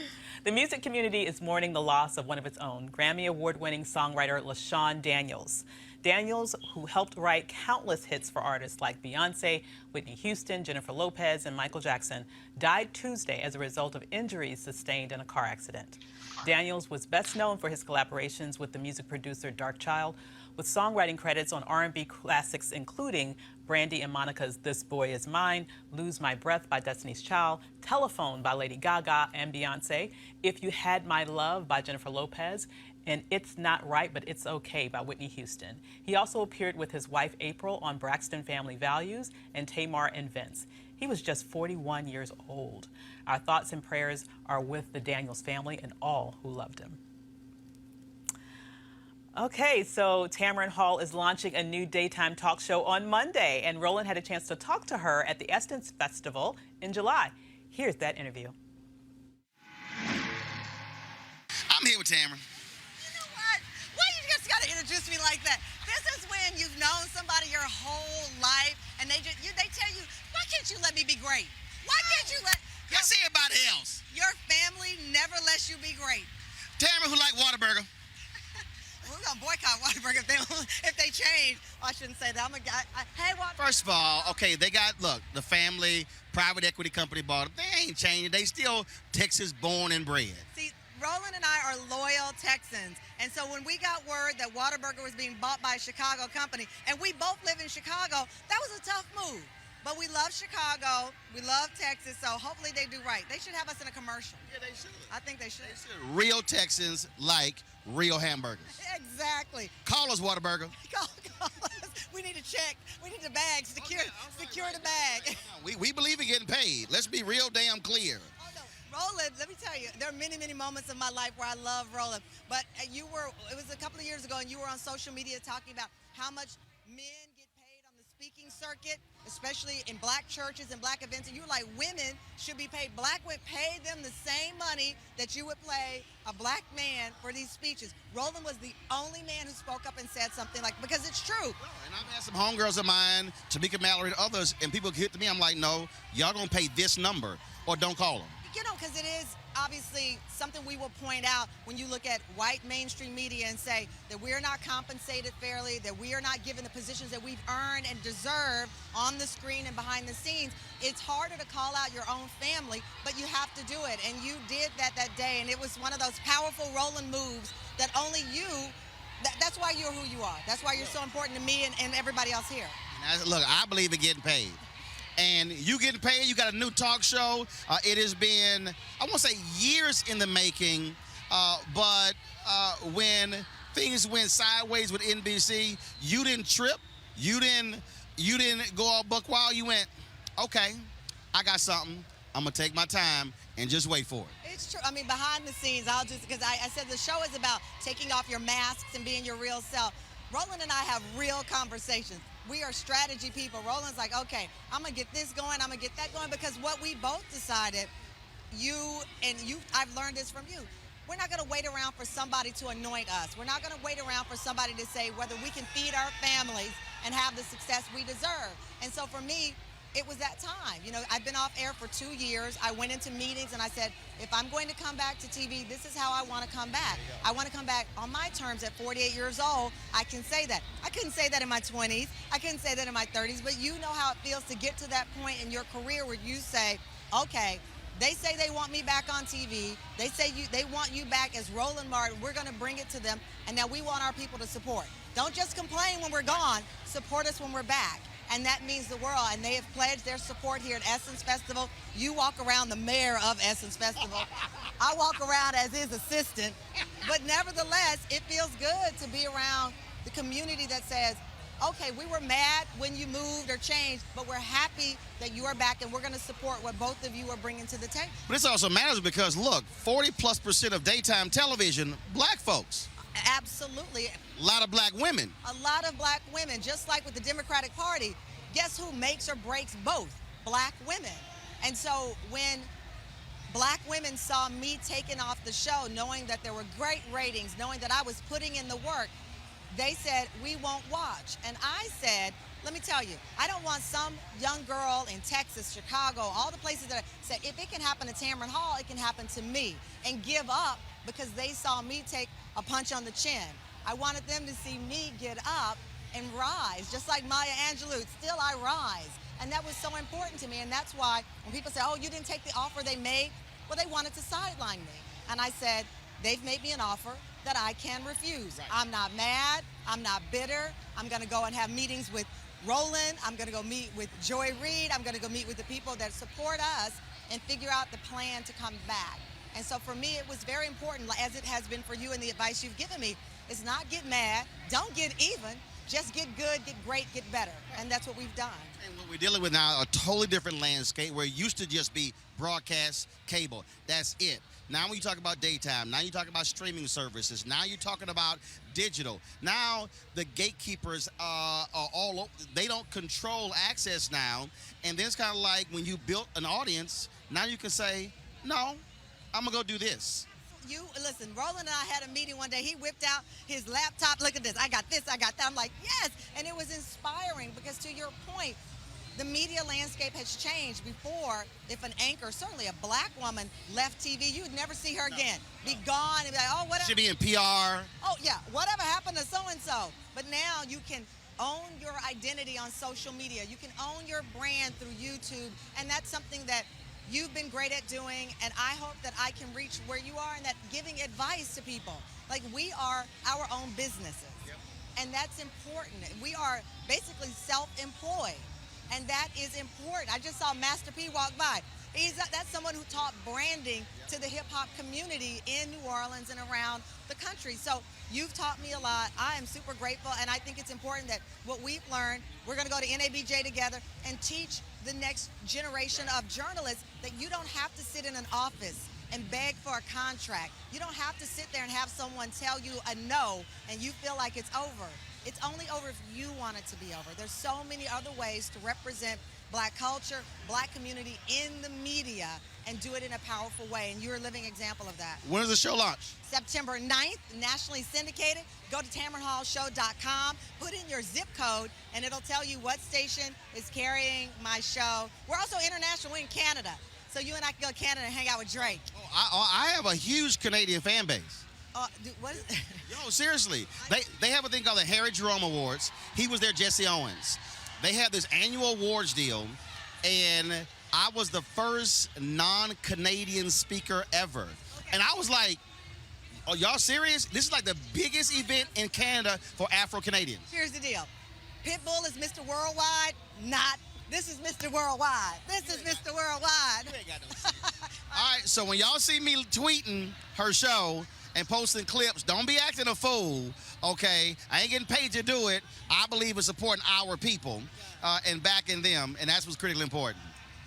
The music community is mourning the loss of one of its own, Grammy Award-winning songwriter LaShawn Daniels. Daniels, who helped write countless hits for artists like Beyonce, Whitney Houston, Jennifer Lopez, and Michael Jackson, died Tuesday as a result of injuries sustained in a car accident. Daniels was best known for his collaborations with the music producer Darkchild, with songwriting credits on R&B classics including Brandy and Monica's This Boy Is Mine, Lose My Breath by Destiny's Child, Telephone by Lady Gaga and Beyonce, If You Had My Love by Jennifer Lopez, and It's Not Right But It's Okay by Whitney Houston. He also appeared with his wife April on Braxton Family Values and Tamar and Vince. He was just 41 years old. Our thoughts and prayers are with the Daniels family and all who loved him. Okay, so Tamron Hall is launching a new daytime talk show on Monday, and Roland had a chance to talk to her at the Essence Festival in July. Here's that interview. I'm here with Tamron. You know what? Why you just gotta introduce me like that? This is when you've known somebody your whole life, and they tell you, why can't you let me be great? Why can't you let? That's everybody else. Your family never lets you be great. Tamron, who like Whataburger? We're gonna boycott Whataburger if they change. Oh, I shouldn't say that. I'm a guy. Hey, Whataburger. First of all, okay, they got, look, the family, private equity company bought it. They ain't changing. They still Texas born and bred. See, Roland and I are loyal Texans. And so when we got word that Whataburger was being bought by a Chicago company, and we both live in Chicago, that was a tough move. But we love Chicago, we love Texas, so hopefully they do right. They should have us in a commercial. Yeah, they should. I think they should. Real Texans like real hamburgers. Exactly. Call us Whataburger. Call us. We need to check. We need the bag. Secure the bag. We believe in getting paid. Let's be real damn clear. Oh, no. Roland, let me tell you, there are many, many moments in my life where I love Roland. But it was a couple of years ago, and you were on social media talking about how much men get paid on the speaking circuit, especially in black churches and black events, and you were like, women should be paid. Black women pay them the same money that you would pay a black man for these speeches. Roland was the only man who spoke up and said something like, because it's true. And I've had some homegirls of mine, Tamika Mallory and others, and people get to me, I'm like, no, y'all gonna pay this number or don't call them. You know, because it is obviously something we will point out when you look at white mainstream media and say that we are not compensated fairly, that we are not given the positions that we've earned and deserve on the screen and behind the scenes. It's harder to call out your own family, but you have to do it. And you did that day, and it was one of those powerful Roland moves that only you, that's why you're who you are. That's why you're so important to me and everybody else here. Look, I believe in getting paid. And you getting paid, you got a new talk show. It has been, I won't say years in the making, but when things went sideways with NBC, you didn't trip, you didn't go all buck wild. You went, okay, I got something. I'm gonna take my time and just wait for it. It's true. I mean, behind the scenes, because I said the show is about taking off your masks and being your real self. Roland and I have real conversations. We are strategy people. Roland's like, okay, I'm gonna get this going, I'm gonna get that going, because what we both decided, I've learned this from you. We're not gonna wait around for somebody to anoint us. We're not gonna wait around for somebody to say whether we can feed our families and have the success we deserve. And so for me, it was that time. You know, I've been off air for 2 years. I went into meetings and I said, if I'm going to come back to TV, this is how I want to come back. I want to come back on my terms at 48 years old. I can say that. I couldn't say that in my 20s. I couldn't say that in my 30s, but you know how it feels to get to that point in your career where you say, okay, they say they want me back on TV. They say they want you back as Roland Martin. We're going to bring it to them, and now we want our people to support. Don't just complain when we're gone. Support us when we're back. And that means the world. And they have pledged their support here at Essence Festival. You walk around the mayor of Essence Festival. I walk around as his assistant. But nevertheless, it feels good to be around the community that says, okay, we were mad when you moved or changed, but we're happy that you are back, and we're going to support what both of you are bringing to the table. But this also matters because, look, 40+% of daytime television, black folks. Absolutely. A lot of black women. A lot of black women, just like with the Democratic Party. Guess who makes or breaks both? Black women. And so when black women saw me taking off the show, knowing that there were great ratings, knowing that I was putting in the work, they said, we won't watch. And I said, let me tell you, I don't want some young girl in Texas, Chicago, all the places that I said, if it can happen to Tamron Hall, it can happen to me, and give up because they saw me take a punch on the chin. I wanted them to see me get up and rise, just like Maya Angelou. Still I rise. And that was so important to me. And that's why when people say, oh, you didn't take the offer they made, well, they wanted to sideline me. And I said, they've made me an offer that I can refuse. Right. I'm not mad. I'm not bitter. I'm going to go and have meetings with Roland. I'm going to go meet with Joy Reid. I'm going to go meet with the people that support us and figure out the plan to come back. And so for me, it was very important, as it has been for you and the advice you've given me, is not get mad, don't get even, just get good, get great, get better. And that's what we've done. And what we're dealing with now, a totally different landscape where it used to just be broadcast cable. That's it. Now when you talk about daytime, now you talk about streaming services, now you're talking about digital. Now the gatekeepers are all over. They don't control access now. And then it's kind of like when you built an audience, now you can say, no, I'm going to go do this. You listen, Roland and I had a meeting one day. He whipped out his laptop. Look at this. I got this. I got that. I'm like, yes. And it was inspiring because, to your point, the media landscape has changed. Before, if an anchor, certainly a black woman, left TV, you would never see her again. Be gone and be like, oh, whatever. Should be in PR. Oh, yeah. Whatever happened to so-and-so? But now you can own your identity on social media. You can own your brand through YouTube. And that's something that you've been great at doing, and I hope that I can reach where you are and that giving advice to people. Like, we are our own businesses, and that's important. We are basically self-employed, and that is important. I just saw Master P walk by. That's someone who taught branding to the hip-hop community in New Orleans and around the country. So you've taught me a lot. I am super grateful, and I think it's important that what we've learned, we're going to go to NABJ together and teach the next generation of journalists that you don't have to sit in an office and beg for a contract. You don't have to sit there and have someone tell you a no and you feel like it's over. It's only over if you want it to be over. There's so many other ways to represent black culture, black community in the media and do it in a powerful way, and you're a living example of that. When does the show launch? September 9th, nationally syndicated. Go to TamronHallShow.com, put in your zip code, and it'll tell you what station is carrying my show. We're also international. We're in Canada, so you and I can go to Canada and hang out with Drake. Oh, I have a huge Canadian fan base. Dude, what is Yo, seriously. They have a thing called the Harry Jerome Awards. He was there, Jesse Owens. They have this annual awards deal, and I was the first non-Canadian speaker ever. Okay. And I was like, oh, y'all serious? This is like the biggest event in Canada for Afro-Canadians. Here's the deal. Pitbull is Mr. Worldwide, not. This is Mr. Worldwide. This is Mr. Worldwide. You ain't got no All right, so when y'all see me tweeting her show and posting clips, don't be acting a fool, okay? I ain't getting paid to do it. I believe in supporting our people and backing them, and that's what's critically important.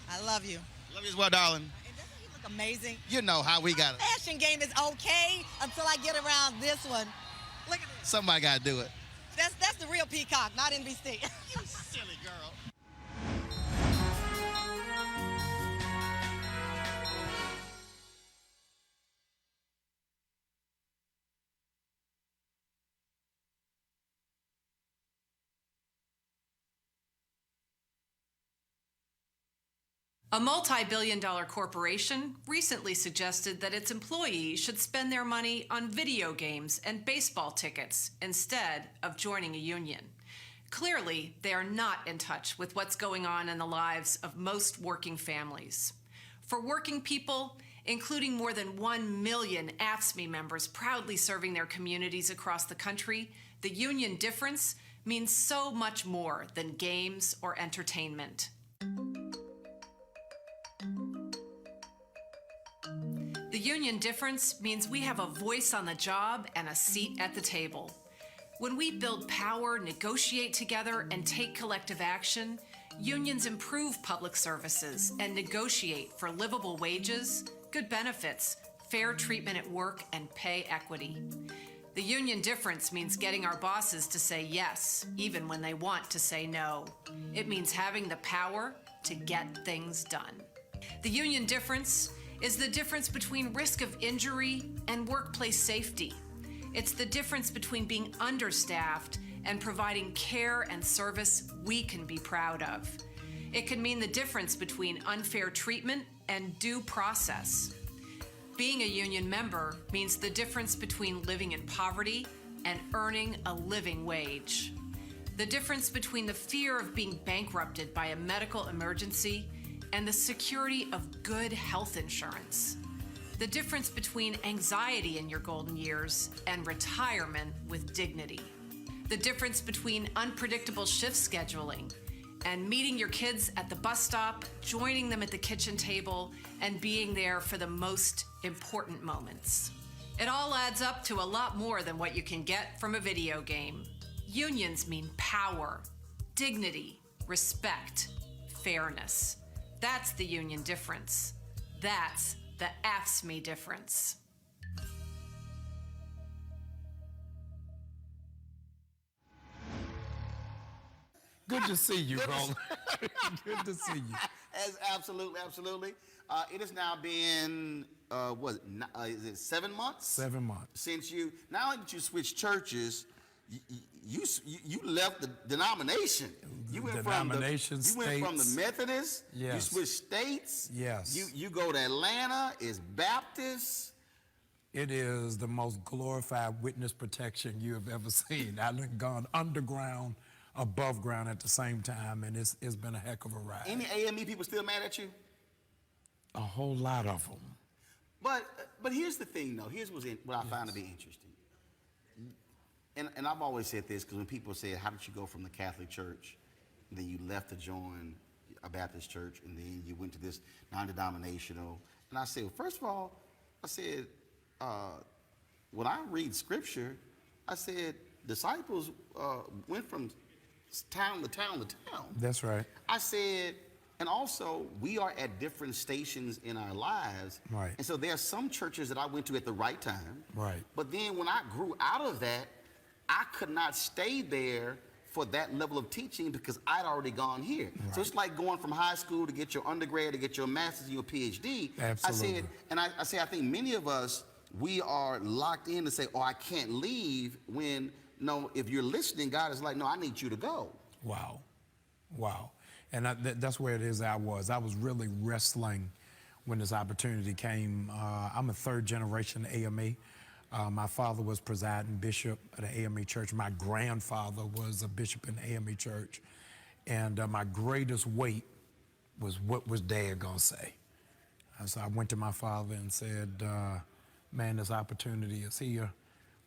I love you. Love you as well, darling. And doesn't he look amazing? You know how we got it. Fashion game is okay until I get around this one. Look at this. Somebody got to do it. That's the real Peacock, not NBC. You silly girl. A multi-billion-dollar corporation recently suggested that its employees should spend their money on video games and baseball tickets instead of joining a union. Clearly, they are not in touch with what's going on in the lives of most working families. For working people, including more than 1 million AFSCME members proudly serving their communities across the country, the union difference means so much more than games or entertainment. The union difference means we have a voice on the job and a seat at the table. When we build power, negotiate together, and take collective action, unions improve public services and negotiate for livable wages, good benefits, fair treatment at work, and pay equity. The union difference means getting our bosses to say yes, even when they want to say no. It means having the power to get things done. The union difference is the difference between risk of injury and workplace safety. It's the difference between being understaffed and providing care and service we can be proud of. It can mean the difference between unfair treatment and due process. Being a union member means the difference between living in poverty and earning a living wage. The difference between the fear of being bankrupted by a medical emergency and the security of good health insurance. The difference between anxiety in your golden years and retirement with dignity. The difference between unpredictable shift scheduling and meeting your kids at the bus stop, joining them at the kitchen table, and being there for the most important moments. It all adds up to a lot more than what you can get from a video game. Unions mean power, dignity, respect, fairness. That's the union difference. That's the AFSCME difference. Good to see you, Roland. Good to see you. Absolutely, absolutely. It has now been, is it 7 months? 7 months. Since not only did you switch churches, you left the denomination. You went from the Methodist. Yes. You switched states. Yes. You go to Atlanta. It's Baptist. It is the most glorified witness protection you have ever seen. I've gone underground, above ground at the same time, and it's been a heck of a ride. Any AME people still mad at you? A whole lot of them. But here's the thing, though. Here's what I found to be interesting. And I've always said this, because when people say, how did you go from the Catholic Church, and then you left to join a Baptist church, and then you went to this non-denominational, and I said, well, first of all, I said, when I read scripture, I said, disciples went from town to town to town. That's right. I said, and also, we are at different stations in our lives. Right. And so there are some churches that I went to at the right time. Right. But then when I grew out of that, I could not stay there for that level of teaching because I'd already gone here. Right. So it's like going from high school to get your undergrad, to get your master's and your PhD. Absolutely. I say, I think many of us, we are locked in to say, oh, I can't leave, when, no, if you're listening, God is like, no, I need you to go. Wow. Wow. And that's where it is I was really wrestling when this opportunity came. I'm a third generation AME. My father was presiding bishop at an AME church. My grandfather was a bishop in the AME church. And my greatest weight was what was Dad gonna say. So I went to my father and said, man, this opportunity is here.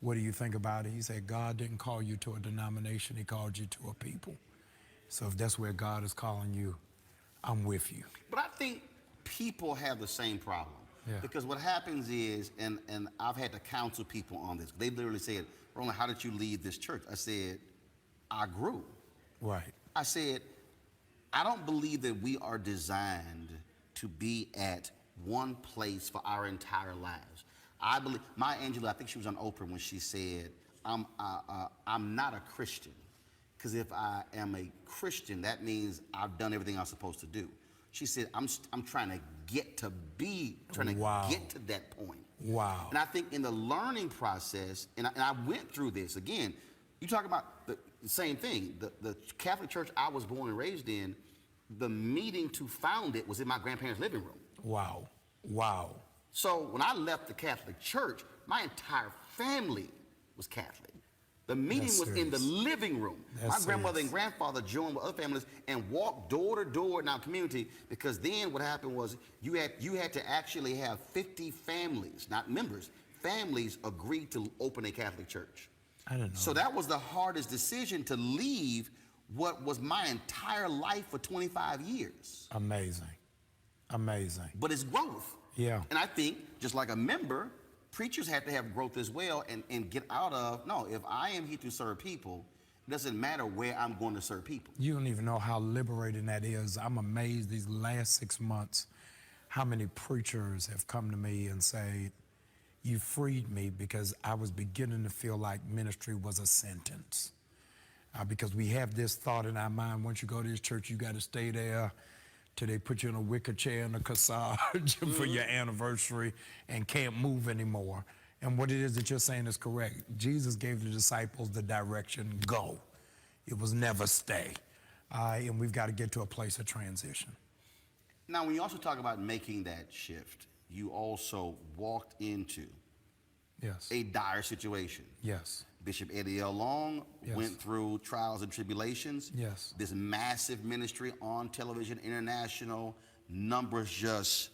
What do you think about it? He said, God didn't call you to a denomination, he called you to a people. So if that's where God is calling you, I'm with you. But I think people have the same problem. Yeah. Because what happens is, and I've had to counsel people on this. They literally said, Roland, how did you leave this church? I said, I grew. Right. I said, I don't believe that we are designed to be at one place for our entire lives. I believe, Maya Angelou, I think she was on Oprah when she said, I'm not a Christian. Because if I am a Christian, that means I've done everything I'm supposed to do. She said, I'm trying to get to get to that point. Wow. And I think in the learning process, and I went through this, again, you talk about the same thing. The Catholic Church I was born and raised in, the meeting to found it was in my grandparents' living room. Wow. Wow. So when I left the Catholic Church, my entire family was Catholic. The meeting That's was in the serious. living room. That's My grandmother serious. and grandfather joined with other families and walked door to door in our community, because then what happened was you had to actually have 50 families, not members, families agreed to open a Catholic church. I didn't know. So that was the hardest decision, to leave what was my entire life for 25 years. Amazing. Amazing. But it's growth. Yeah. And I think, just like a member, preachers have to have growth as well, and get out of, no, if I am here to serve people, it doesn't matter where I'm going to serve people. You don't even know how liberating that is. I'm amazed these last 6 months how many preachers have come to me and say, you freed me, because I was beginning to feel like ministry was a sentence. Because we have this thought in our mind, once you go to this church, you got to stay there till they put you in a wicker chair and a corsage for your anniversary and can't move anymore. And what it is that you're saying is correct. Jesus gave the disciples the direction, go. It was never stay. And we've got to get to a place of transition. Now, when you also talk about making that shift, you also walked into a dire situation. Yes. Bishop Eddie L. Long Yes. went through trials and tribulations. Yes. This massive ministry on television, international, numbers just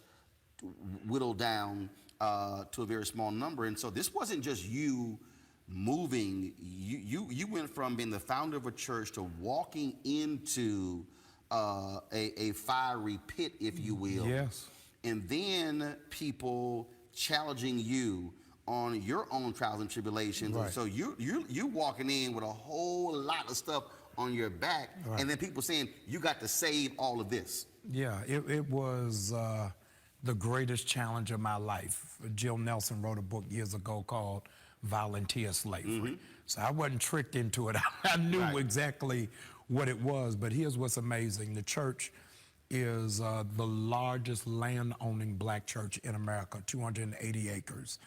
whittled down to a very small number. And so this wasn't just you moving. You went from being the founder of a church to walking into a fiery pit, if you will. Yes. And then people challenging you on your own trials and tribulations. Right. And so you're walking in with a whole lot of stuff on your back, Right. and then people saying, you got to save all of this. Yeah, it was the greatest challenge of my life. Jill Nelson wrote a book years ago called Volunteer Slavery. So I wasn't tricked into it. I knew exactly what it was, but here's what's amazing. The church is the largest land-owning black church in America, 280 acres.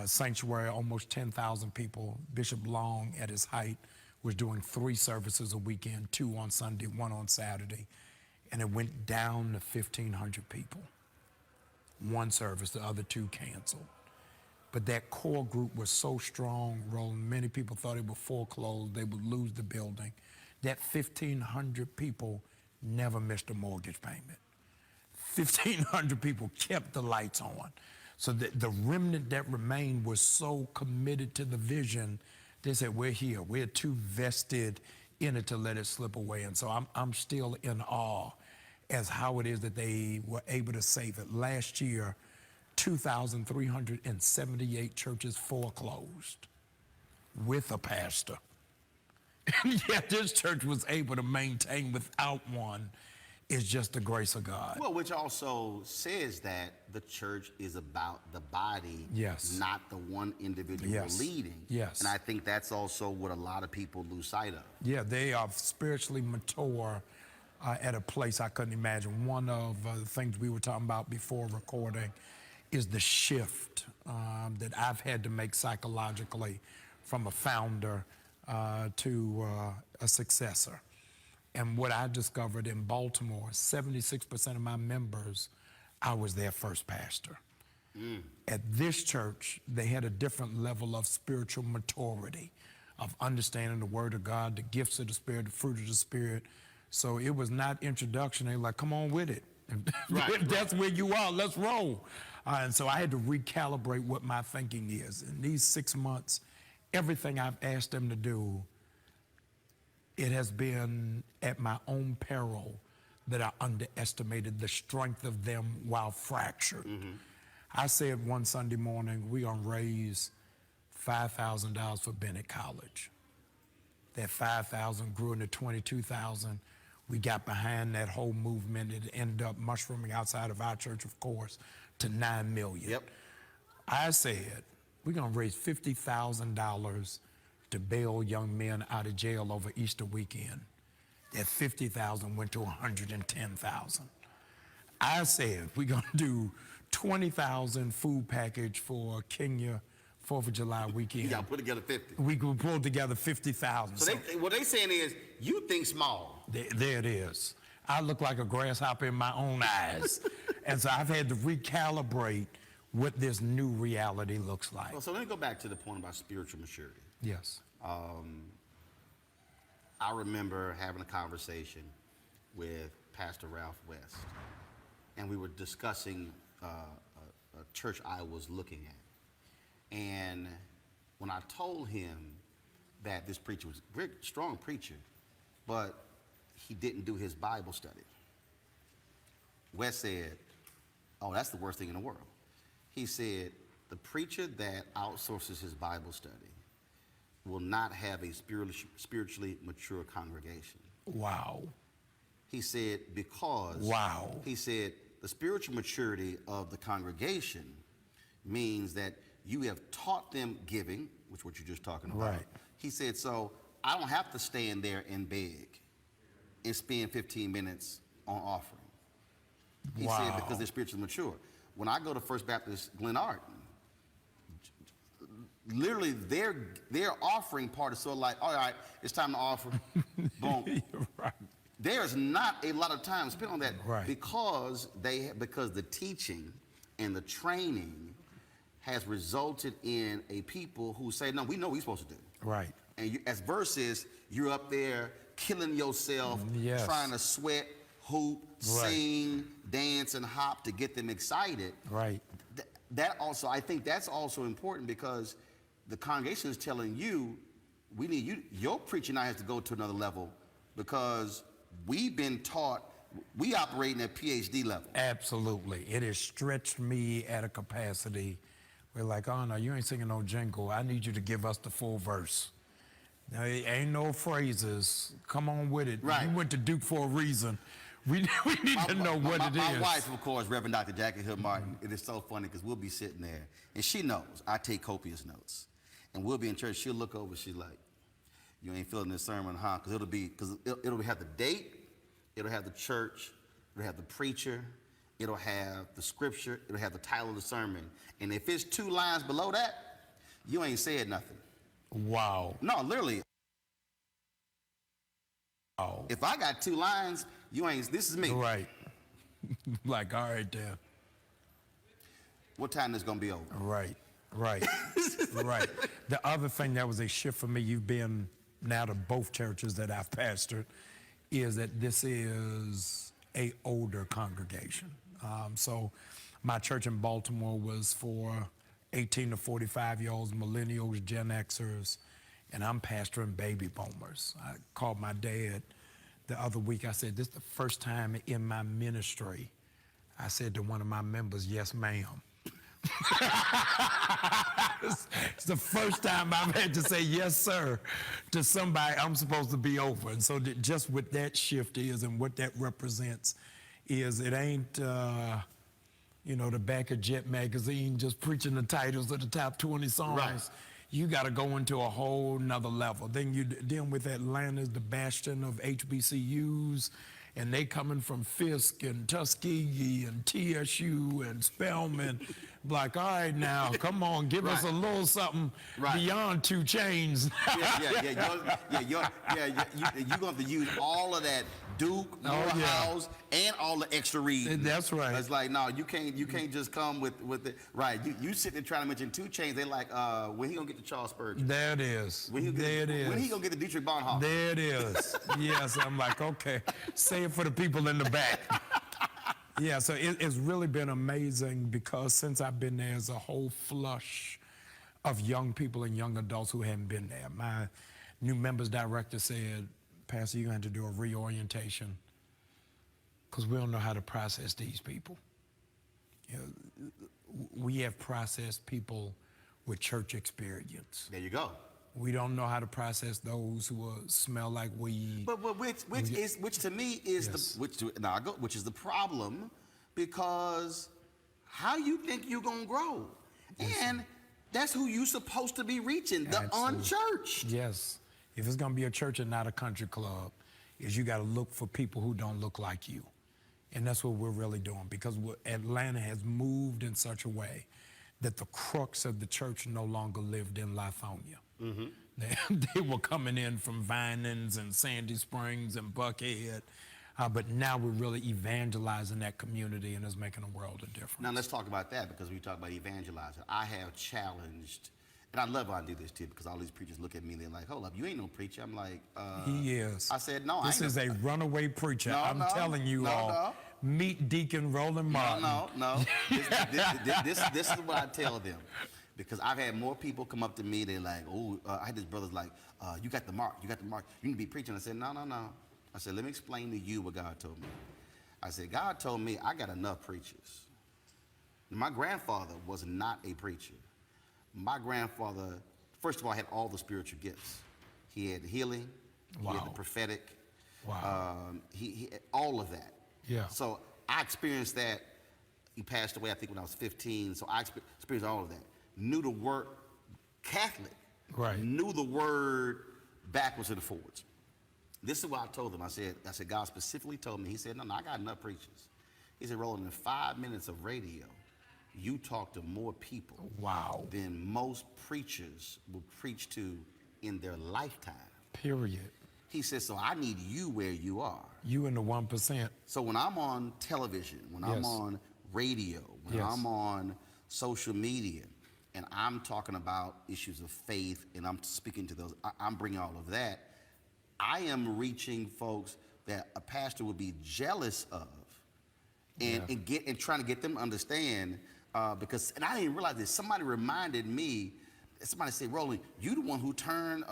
Sanctuary, almost 10,000 people. Bishop Long, at his height, was doing 3 services a weekend, 2 on Sunday, 1 on Saturday. And it went down to 1,500 people. 1 service, the other 2 canceled. But that core group was so strong, Roland, many people thought it would foreclose, they would lose the building. That 1,500 people never missed a mortgage payment. 1,500 people kept the lights on. So the remnant that remained was so committed to the vision, they said, we're here. We're too vested in it to let it slip away. And so I'm still in awe as how it is that they were able to save it. Last year, 2,378 churches foreclosed with a pastor. And yet this church was able to maintain without one. Is just the grace of God. Well, which also says that the church is about the body, Yes. not the one individual Yes. leading. Yes. And I think that's also what a lot of people lose sight of. Yeah, they are spiritually mature at a place I couldn't imagine. One of the things we were talking about before recording is the shift that I've had to make psychologically from a founder to a successor. And what I discovered in Baltimore, 76% of my members, I was their first pastor. At this church, they had a different level of spiritual maturity, of understanding the Word of God, the gifts of the Spirit, the fruit of the Spirit. So it was not introduction. They were like, come on with it. If that's where you are, let's roll. And so I had to recalibrate what my thinking is. In these 6 months, everything I've asked them to do, it has been at my own peril that I underestimated the strength of them while fractured. I said one Sunday morning, we're gonna raise $5,000 for Bennett College. That 5,000 grew into 22,000. We got behind that whole movement. It ended up mushrooming outside of our church, of course, to 9 million. I said, we're gonna raise $50,000 to bail young men out of jail over Easter weekend. That 50,000 went to 110,000. I said, we're gonna do 20,000 food package for Kenya 4th of July weekend. You gotta put together 50. We could pull together 50,000. So what they saying is, you think small. There it is. I look like a grasshopper in my own eyes. And so I've had to recalibrate what this new reality looks like. Well, so let me go back to the point about spiritual maturity. Yes. I remember having a conversation with Pastor Ralph West, and we were discussing a church I was looking at. And when I told him that this preacher was a very strong preacher, but he didn't do his Bible study, West said, oh, that's the worst thing in the world. He said, the preacher that outsources his Bible study will not have a spiritually mature congregation. Wow. He said, because wow. He said, the spiritual maturity of the congregation means that you have taught them giving, which is what you're just talking about. Right. He said, so I don't have to stand there and beg and spend 15 minutes on offering. He wow. said, because they're spiritually mature. When I go to First Baptist Glenart, literally their offering part is sort of like, all right, it's time to offer. Boom. Right. There's not a lot of time spent on that right. because the teaching and the training has resulted in a people who say, no, we know what we're supposed to do. Right. And as versus you're up there killing yourself, yes. trying to sweat, hoop, right. sing, dance, and hop to get them excited. Right. That also, I think that's also important because the congregation is telling you, we need you, your preaching now has to go to another level because we've been taught, we operating at PhD level. Absolutely. It has stretched me at a capacity where like, oh no, you ain't singing no jingle. I need you to give us the full verse. Now, it ain't no phrases. Come on with it. Right. You went to Duke for a reason. We need to know what it is. My wife, of course, Reverend Dr. Jackie Hood Martin, it is so funny because we'll be sitting there, and she knows I take copious notes. And we'll be in church, she'll look over, she's like, you ain't feeling this sermon, huh? Because it'll have the date, it'll have the church, it'll have the preacher, it'll have the scripture, it'll have the title of the sermon. And if it's 2 lines below that, you ain't said nothing. Wow. No, literally. Wow. If I got 2 lines, you ain't, this is me. Right. Like, all right, there. What time is gonna be over? Right, right, right. The other thing that was a shift for me, you've been now to both churches that I've pastored, is that this is a older congregation. So my church in Baltimore was for 18 to 45-year-olds, millennials, Gen Xers, and I'm pastoring baby boomers. I called my dad the other week. I said, this is the first time in my ministry I said to one of my members, yes, ma'am. It's the first time I've had to say yes, sir, to somebody I'm supposed to be over. And so just what that shift is and what that represents is it ain't, you know, the back of Jet magazine just preaching the titles of the top 20 songs. Right. You got to go into a whole nother level. Then you dealing with Atlanta, the bastion of HBCUs, and they coming from Fisk and Tuskegee and TSU and Spelman. Like, all right now, come on, give us a little something beyond 2 chains. You're going to use all of that Duke, Morehouse, and all the extra reading. That's right. It's like, no, you can't just come with it. Right, you sitting there trying to mention 2 chains. They like, when he gonna get to Charles Spurgeon? There it is. When he gonna get to Dietrich Bonhoeffer? There it is. Yes, I'm like, okay, say it for the people in the back. Yeah, so it's really been amazing because since I've been there, there's a whole flush of young people and young adults who haven't been there. My new members director said, Pastor, you're going to have to do a reorientation because we don't know how to process these people. You know, we have processed people with church experience. There you go. We don't know how to process those who smell like weed. But which to me is which is the problem, because how you think you're gonna grow, and that's who you're supposed to be reaching, the unchurched. Yes, if it's gonna be a church and not a country club, is you got to look for people who don't look like you, and that's what we're really doing because Atlanta has moved in such a way that the crux of the church no longer lived in Lithonia. Mm-hmm. They were coming in from Vinings and Sandy Springs and Buckhead. But now we're really evangelizing that community, and it's making a world of difference. Now let's talk about that, because we talk about evangelizing. I have challenged, and I love how I do this too, because all these preachers look at me and they're like, hold up, you ain't no preacher. I'm like, he is. I said, no, this is a runaway preacher. I'm telling you all. Meet Deacon Roland Martin. No. This is what I tell them. Because I've had more people come up to me, they're like, oh, I had this brother's like, you got the mark, you need to be preaching. I said, no. I said, let me explain to you what God told me. I said, God told me I got enough preachers. My grandfather was not a preacher. My grandfather, first of all, had all the spiritual gifts. He had healing, he had the prophetic, he had all of that. Yeah. So I experienced that. He passed away, I think, when I was 15, so I experienced all of that. Knew the word Catholic, knew the word backwards and forwards. This is what I told him. I said, God specifically told me. He said, no, I got enough preachers. He said, Roland, in 5 minutes of radio, you talk to more people than most preachers will preach to in their lifetime. Period. He said, so I need you where you are. You in the 1%. So when I'm on television, when I'm on radio, when I'm on social media, and I'm talking about issues of faith, and I'm speaking to those, I'm bringing all of that, I am reaching folks that a pastor would be jealous of, and trying to get them to understand, because, and I didn't realize this, somebody reminded me, somebody said, Roland, you the one who turned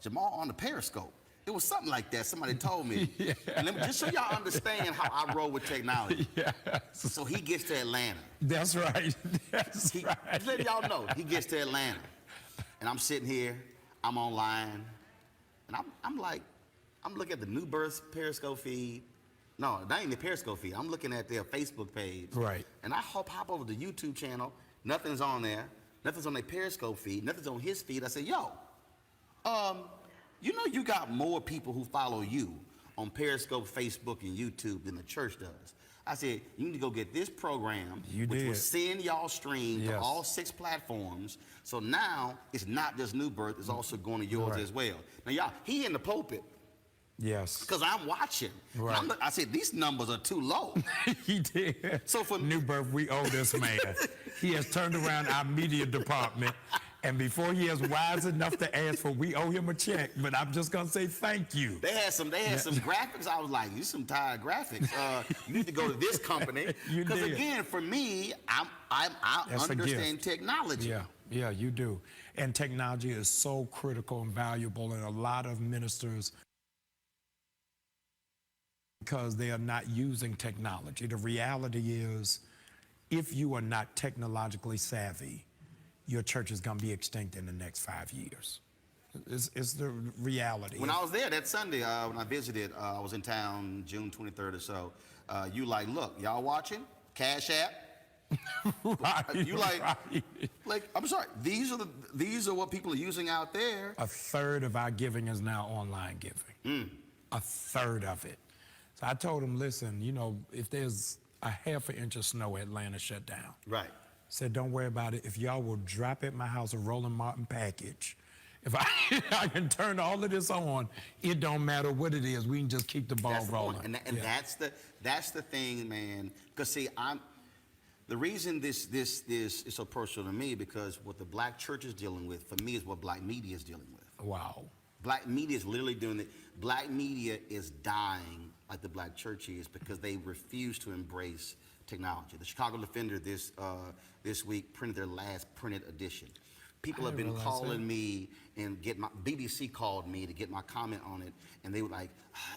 Jamal on the Periscope. It was something like that, somebody told me. And let me just so y'all understand how I roll with technology. So he gets to Atlanta. That's right. That's right. Just let y'all know, he gets to Atlanta. And I'm sitting here, I'm online, and I'm like, I'm looking at the New Birth Periscope feed. No, not even the Periscope feed. I'm looking at their Facebook page. Right. And I hop over the YouTube channel. Nothing's on there. Nothing's on their Periscope feed. Nothing's on his feed. I said, yo, you know you got more people who follow you on Periscope, Facebook, and YouTube than the church does. I said, you need to go get this program, which will send y'all stream to all 6 platforms. So now it's not just New Birth, it's also going to yours as well. Now, y'all, he in the pulpit. Yes. Because I'm watching. Right. I said, these numbers are too low. He did. So for New Birth, we owe this man. He has turned around our media department. And before he is wise enough to ask for, we owe him a check. But I'm just gonna say thank you. They had some graphics. I was like, these some tired graphics. You need to go to this company. Because again, for me, I understand technology. Yeah, you do. And technology is so critical and valuable, and a lot of ministers, because they are not using technology. The reality is, if you are not technologically savvy, your church is going to be extinct in the next 5 years. It's the reality. When I was there that Sunday, when I visited, I was in town June 23rd or so. You like, look, y'all watching? Cash App? You like, I'm sorry, these are what people are using out there. A third of our giving is now online giving. A third of it. So I told them, listen, you know, if there's a ½ inch of snow, Atlanta shut down. Right. Said, don't worry about it. If y'all will drop at my house a Roland Martin package, if I can turn all of this on, it don't matter what it is. We can just keep the ball rolling. And that's the thing, man. Because see, the reason this is so personal to me, because what the black church is dealing with, for me, is what black media is dealing with. Wow. Black media is literally doing it. Black media is dying like the black church is, because they refuse to embrace technology. The Chicago Defender this week printed their last printed edition. People have been calling me and BBC called me to get my comment on it, and they were like,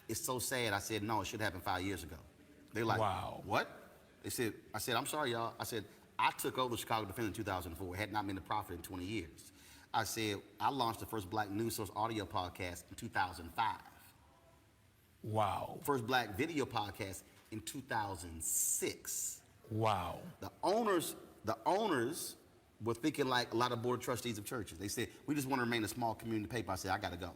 it's so sad. I said, no, it should happen 5 years ago. They're like, wow. What? I said, I'm sorry, y'all. I said, I took over the Chicago Defender in 2004. It had not been a profit in 20 years. I said, I launched the first black news source audio podcast in 2005. Wow. First black video podcast in 2006. Wow. The owners were thinking like a lot of board of trustees of churches. They said, we just want to remain a small community paper. I said, I got to go.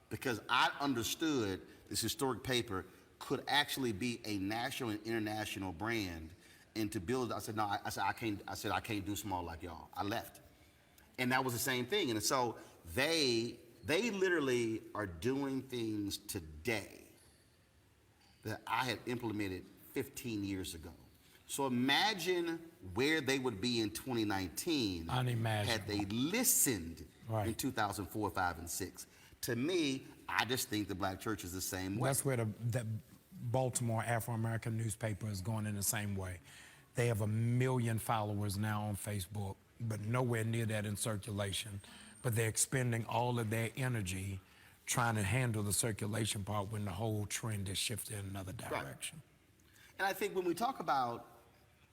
Because I understood this historic paper could actually be a national and international brand, and to build it, I said, no, I can't do small like y'all. I left. And that was the same thing. And so they literally are doing things today that I had implemented 15 years ago. So imagine where they would be in 2019 had they listened in 2004, 5, and 6. To me, I just think the black church is the same way. That's where the Baltimore Afro-American newspaper is going in the same way. They have 1 million followers now on Facebook, but nowhere near that in circulation. But they're expending all of their energy trying to handle the circulation part when the whole trend is shifted in another direction. And I think when we talk about,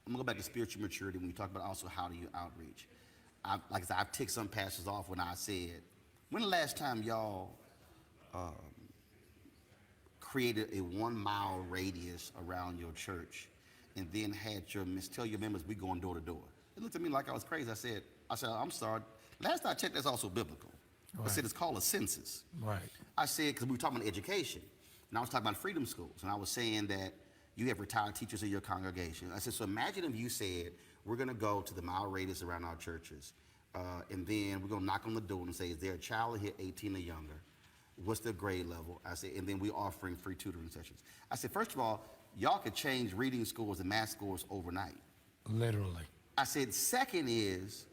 I'm gonna go back to spiritual maturity, when we talk about also how do you outreach. Like I said, I've ticked some pastors off when I said, when the last time y'all created a 1 mile radius around your church and then had tell your members we going door to door? They looked at me like I was crazy. I said, I'm sorry. Last time I checked, that's also biblical. I said it's called a census. I said, because we were talking about education, and I was talking about freedom schools, and I was saying that you have retired teachers in your congregation. I said, so imagine if you said, we're gonna go to the mile radius around our churches, and then we're gonna knock on the door and say, is there a child here 18 or younger? What's their grade level? I said, and then we're offering free tutoring sessions. I said, first of all, y'all could change reading scores and math scores overnight. Literally. I said, second is,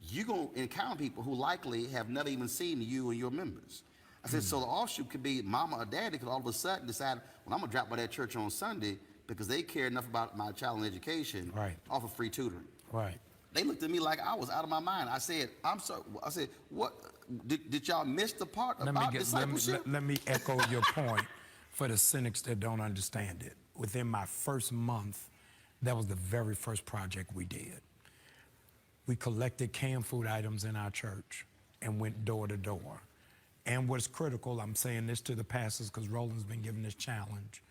you're going to encounter people who likely have never even seen you and your members. I said, so the offshoot could be mama or daddy could all of a sudden decide, well, I'm going to drop by that church on Sunday because they care enough about my child and education, offer free tutoring. They looked at me like I was out of my mind. I said, I'm sorry. I said, what? Did y'all miss the part about discipleship? Let me echo your point for the cynics that don't understand it. Within my first month, that was the very first project we did. We collected canned food items in our church and went door to door. And what's critical, I'm saying this to the pastors because Roland's been given this challenge.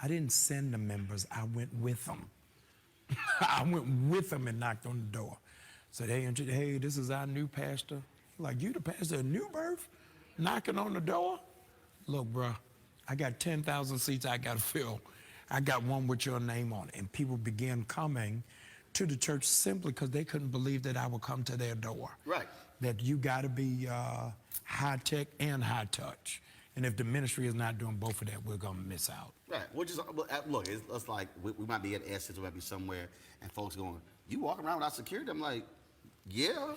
I didn't send the members, I went with them. I went with them and knocked on the door. Said, hey, this is our new pastor. Like, you the pastor of New Birth? Knocking on the door? Look, bro, I got 10,000 seats I got to fill. I got one with your name on it. And people began coming to the church simply because they couldn't believe that I would come to their door. That you got to be high tech and high touch. And if the ministry is not doing both of that, we're going to miss out. Which is, look, it's like we might be at Essence, we might be somewhere, and folks going, you walk around without security? I'm like, yeah.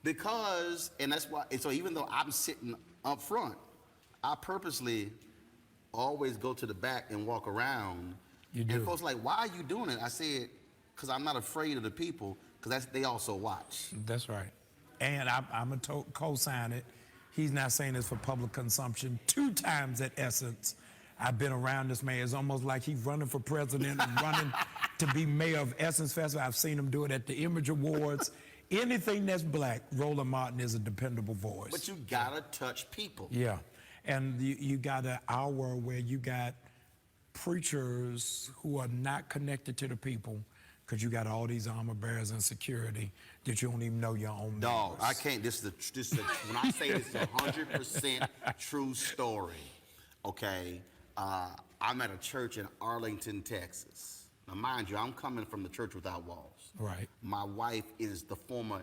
Because, and that's why, and so even though I'm sitting up front, I purposely always go to the back and walk around. And folks are like, why are you doing it? I said, because I'm not afraid of the people, because they also watch. That's right. And I'm going to co-sign it. He's not saying this for public consumption. 2 times at Essence, I've been around this man. It's almost like he's running for president and running to be mayor of Essence Festival. I've seen him do it at the Image Awards. Anything that's black, Roland Martin is a dependable voice. But you gotta touch people. Yeah, and you got an hour where you got preachers who are not connected to the people because you got all these armor bearers and security that you don't even know your own Dog, members. I can't, this is when I say this is a 100% true story, okay? I'm at a church in Arlington, Texas. Now, mind you, I'm coming from the Church Without Walls. My wife is the former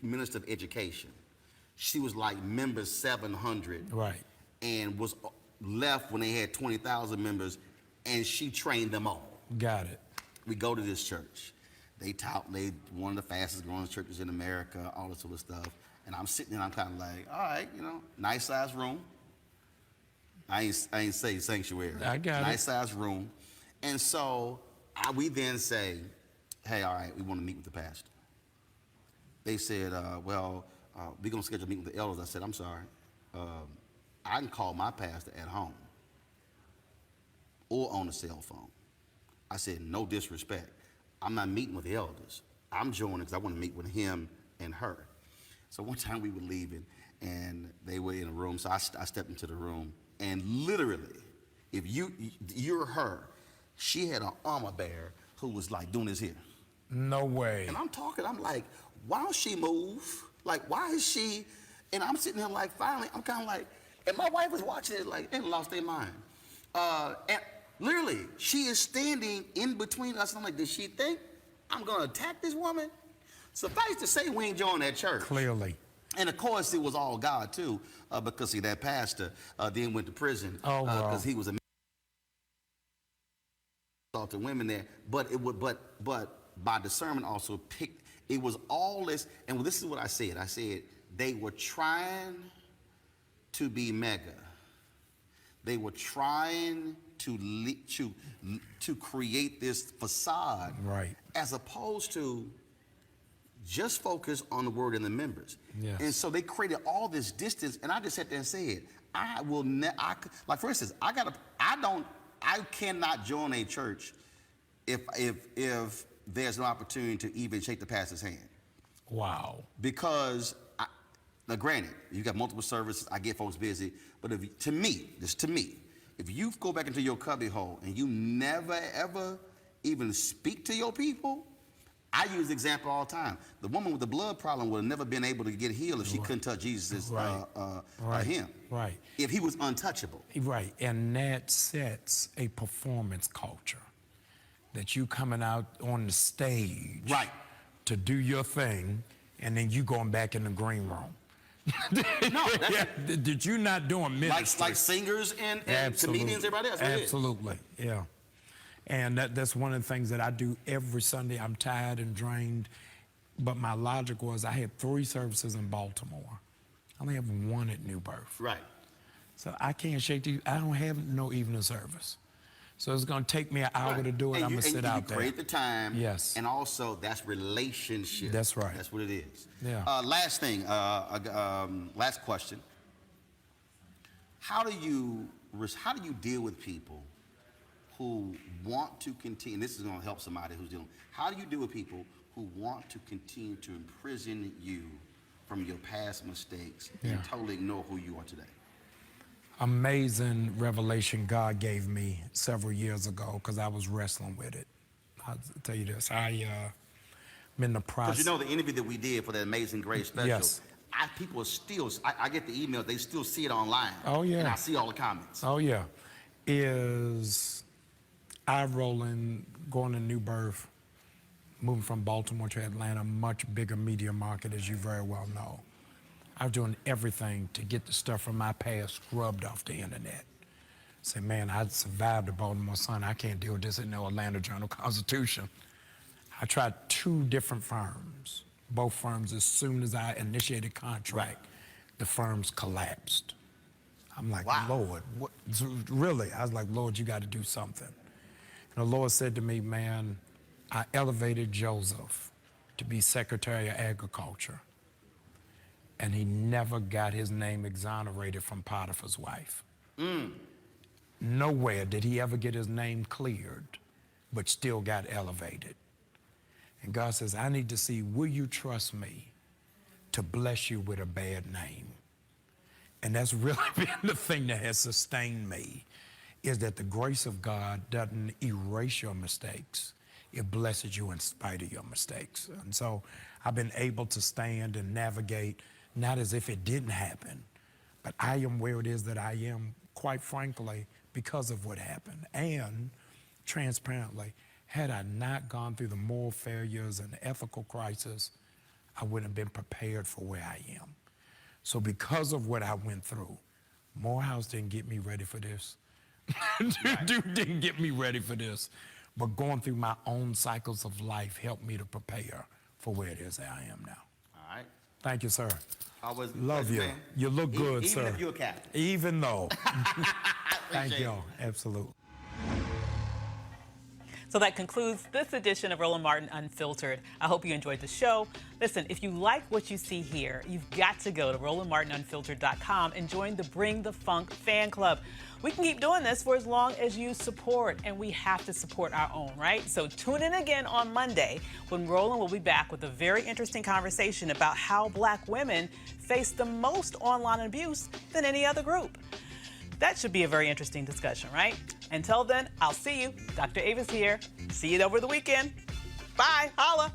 Minister of Education. She was like member 700. And was left when they had 20,000 members, and she trained them all. Got it. We go to this church. They one of the fastest growing churches in America, all this sort of stuff. And I'm sitting there, I'm kind of like, all right, nice size room. I ain't say sanctuary. I got it. Nice size room. And so we then say, hey, all right, we want to meet with the pastor. They said, we're going to schedule a meeting with the elders. I said, I'm sorry. I can call my pastor at home or on a cell phone. I said, no disrespect. I'm not meeting with the elders. I'm joining because I want to meet with him and her. So one time we were leaving, and they were in a room, so I stepped into the room, and literally, if you're her, she had an armor bearer who was like doing this here. No way. And I'm like, why don't she move? Like, why is she? And I'm sitting there like, finally, I'm kind of like, and my wife was watching it like, they lost their mind. And literally, she is standing in between us. And I'm like, does she think I'm going to attack this woman? Suffice to say, we ain't joined that church. Clearly. And of course, it was all God too, because see, that pastor then went to prison because he was a assaulted women there, but it would, but by discernment also picked. It was all this, and this is what I said. I said they were trying to be mega. They were trying to create this facade, right? As opposed to just focus on the word and the members. Yes. And so they created all this distance, and I just sat there and said, I will never. Like for instance, I cannot join a church if there's no opportunity to even shake the pastor's hand. Wow. Because now, granted, you got multiple services. I get folks busy, but to me, if you go back into your cubby hole and you never ever even speak to your people, I use the example all the time. The woman with the blood problem would have never been able to get healed if she couldn't touch Jesus' hem. Right. If he was untouchable. Right, and that sets a performance culture. That you coming out on the stage, right, to do your thing, and then you going back in the green room. No, did you not doing ministry? Like singers and comedians, everybody else. Absolutely, yeah. And that's one of the things that I do every Sunday. I'm tired and drained, but my logic was I had 3 services in Baltimore. I only have 1 at New Birth. Right. So I can't shake the. I don't have no evening service. So it's going to take me an hour to do it. I'm going to sit out there. Create the time. Yes. And also, that's relationship. That's right. That's what it is. Yeah. Last thing, last question. How do you deal with people who want to continue, and this is going to help somebody who's dealing, how do you deal with people who want to continue to imprison you from your past mistakes and totally ignore who you are today? Amazing revelation God gave me several years ago because I was wrestling with it. I'll tell you this, I'm in the process. Because you know the interview that we did for that Amazing Grace special, yes. People are still, I get the email, they still see it online. Oh yeah. And I see all the comments. Oh yeah. Roland, going to New Birth, moving from Baltimore to Atlanta, much bigger media market as you very well know. I was doing everything to get the stuff from my past scrubbed off the internet. Say, man, I survived the Baltimore Sun. I can't deal with this in the Atlanta Journal-Constitution. I tried 2 different firms. Both firms, as soon as I initiated contract, the firms collapsed. I'm like, wow. Lord, what? Really? I was like, Lord, you got to do something. And the Lord said to me, man, I elevated Joseph to be Secretary of Agriculture. And he never got his name exonerated from Potiphar's wife. Nowhere did he ever get his name cleared, but still got elevated. And God says, I need to see, will you trust me to bless you with a bad name? And that's really been the thing that has sustained me, is that the grace of God doesn't erase your mistakes. It blesses you in spite of your mistakes. And so I've been able to stand and navigate, not as if it didn't happen, but I am where it is that I am, quite frankly, because of what happened. And transparently, had I not gone through the moral failures and the ethical crisis, I wouldn't have been prepared for where I am. So because of what I went through, Morehouse didn't get me ready for this. Didn't get me ready for this. But going through my own cycles of life helped me to prepare for where it is that I am now. All right. Thank you, sir. Love you. Man. You look good, sir. Even if you're a captain. Even though. Thank you. Absolutely. So that concludes this edition of Roland Martin Unfiltered. I hope you enjoyed the show. Listen, if you like what you see here, you've got to go to RolandMartinUnfiltered.com and join the Bring the Funk fan club. We can keep doing this for as long as you support, and we have to support our own, right? So tune in again on Monday when Roland will be back with a very interesting conversation about how Black women face the most online abuse than any other group. That should be a very interesting discussion, right? Until then, I'll see you. Dr. Avis here. See you over the weekend. Bye. Holla.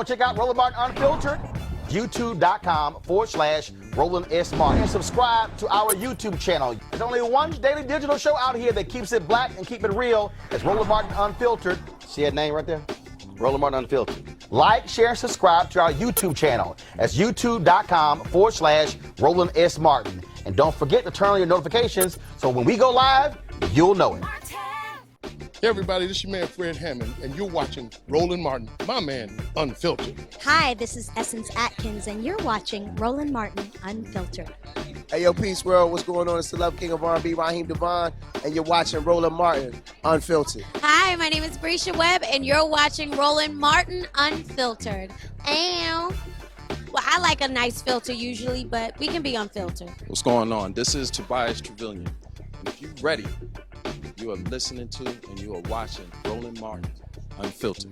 want to check out Roland Martin Unfiltered? YouTube.com/Roland S. Martin. And subscribe to our YouTube channel. There's only one daily digital show out here that keeps it black and keep it real. It's Roland Martin Unfiltered. See that name right there? Roland Martin Unfiltered. Like, share, and subscribe to our YouTube channel. That's YouTube.com/Roland S. Martin. And don't forget to turn on your notifications so when we go live, you'll know it. Hey everybody, this is your man Fred Hammond, and you're watching Roland Martin, my man, Unfiltered. Hi, this is Essence Atkins, and you're watching Roland Martin Unfiltered. Hey yo, Peace World, what's going on? It's the Love King of R&B, Raheem Devon, and you're watching Roland Martin Unfiltered. Hi, my name is Brescia Webb, and you're watching Roland Martin Unfiltered. Ow. Well, I like a nice filter usually, but we can be unfiltered. What's going on? This is Tobias Trevelyan, and if you're ready, you are listening to and you are watching Roland Martin Unfiltered.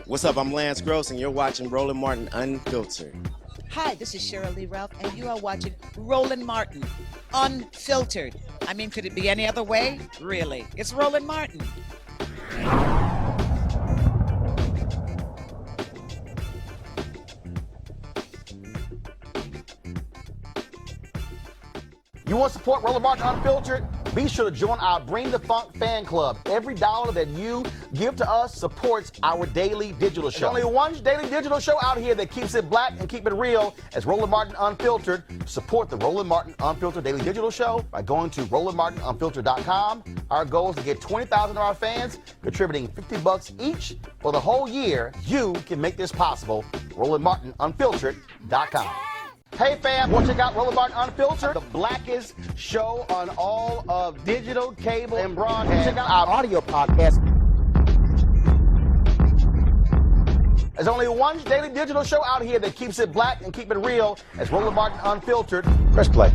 What's up? I'm Lance Gross, and you're watching Roland Martin Unfiltered. Hi, this is Cheryl Lee Ralph, and you are watching Roland Martin Unfiltered. I mean, could it be any other way? Really? It's Roland Martin. You want to support Roland Martin Unfiltered? Be sure to join our Bring the Funk fan club. Every dollar that you give to us supports our daily digital show. There's only one daily digital show out here that keeps it black and keep it real. As Roland Martin Unfiltered. Support the Roland Martin Unfiltered daily digital show by going to RolandMartinUnfiltered.com. Our goal is to get 20,000 of our fans contributing $50 each for the whole year. You can make this possible. RolandMartinUnfiltered.com. Hey fam, want to check out Roland Martin Unfiltered, the blackest show on all of digital, cable, and broadcast. Check out our audio podcast. There's only one daily digital show out here that keeps it black and keep it real. As Roland Martin Unfiltered. Press play.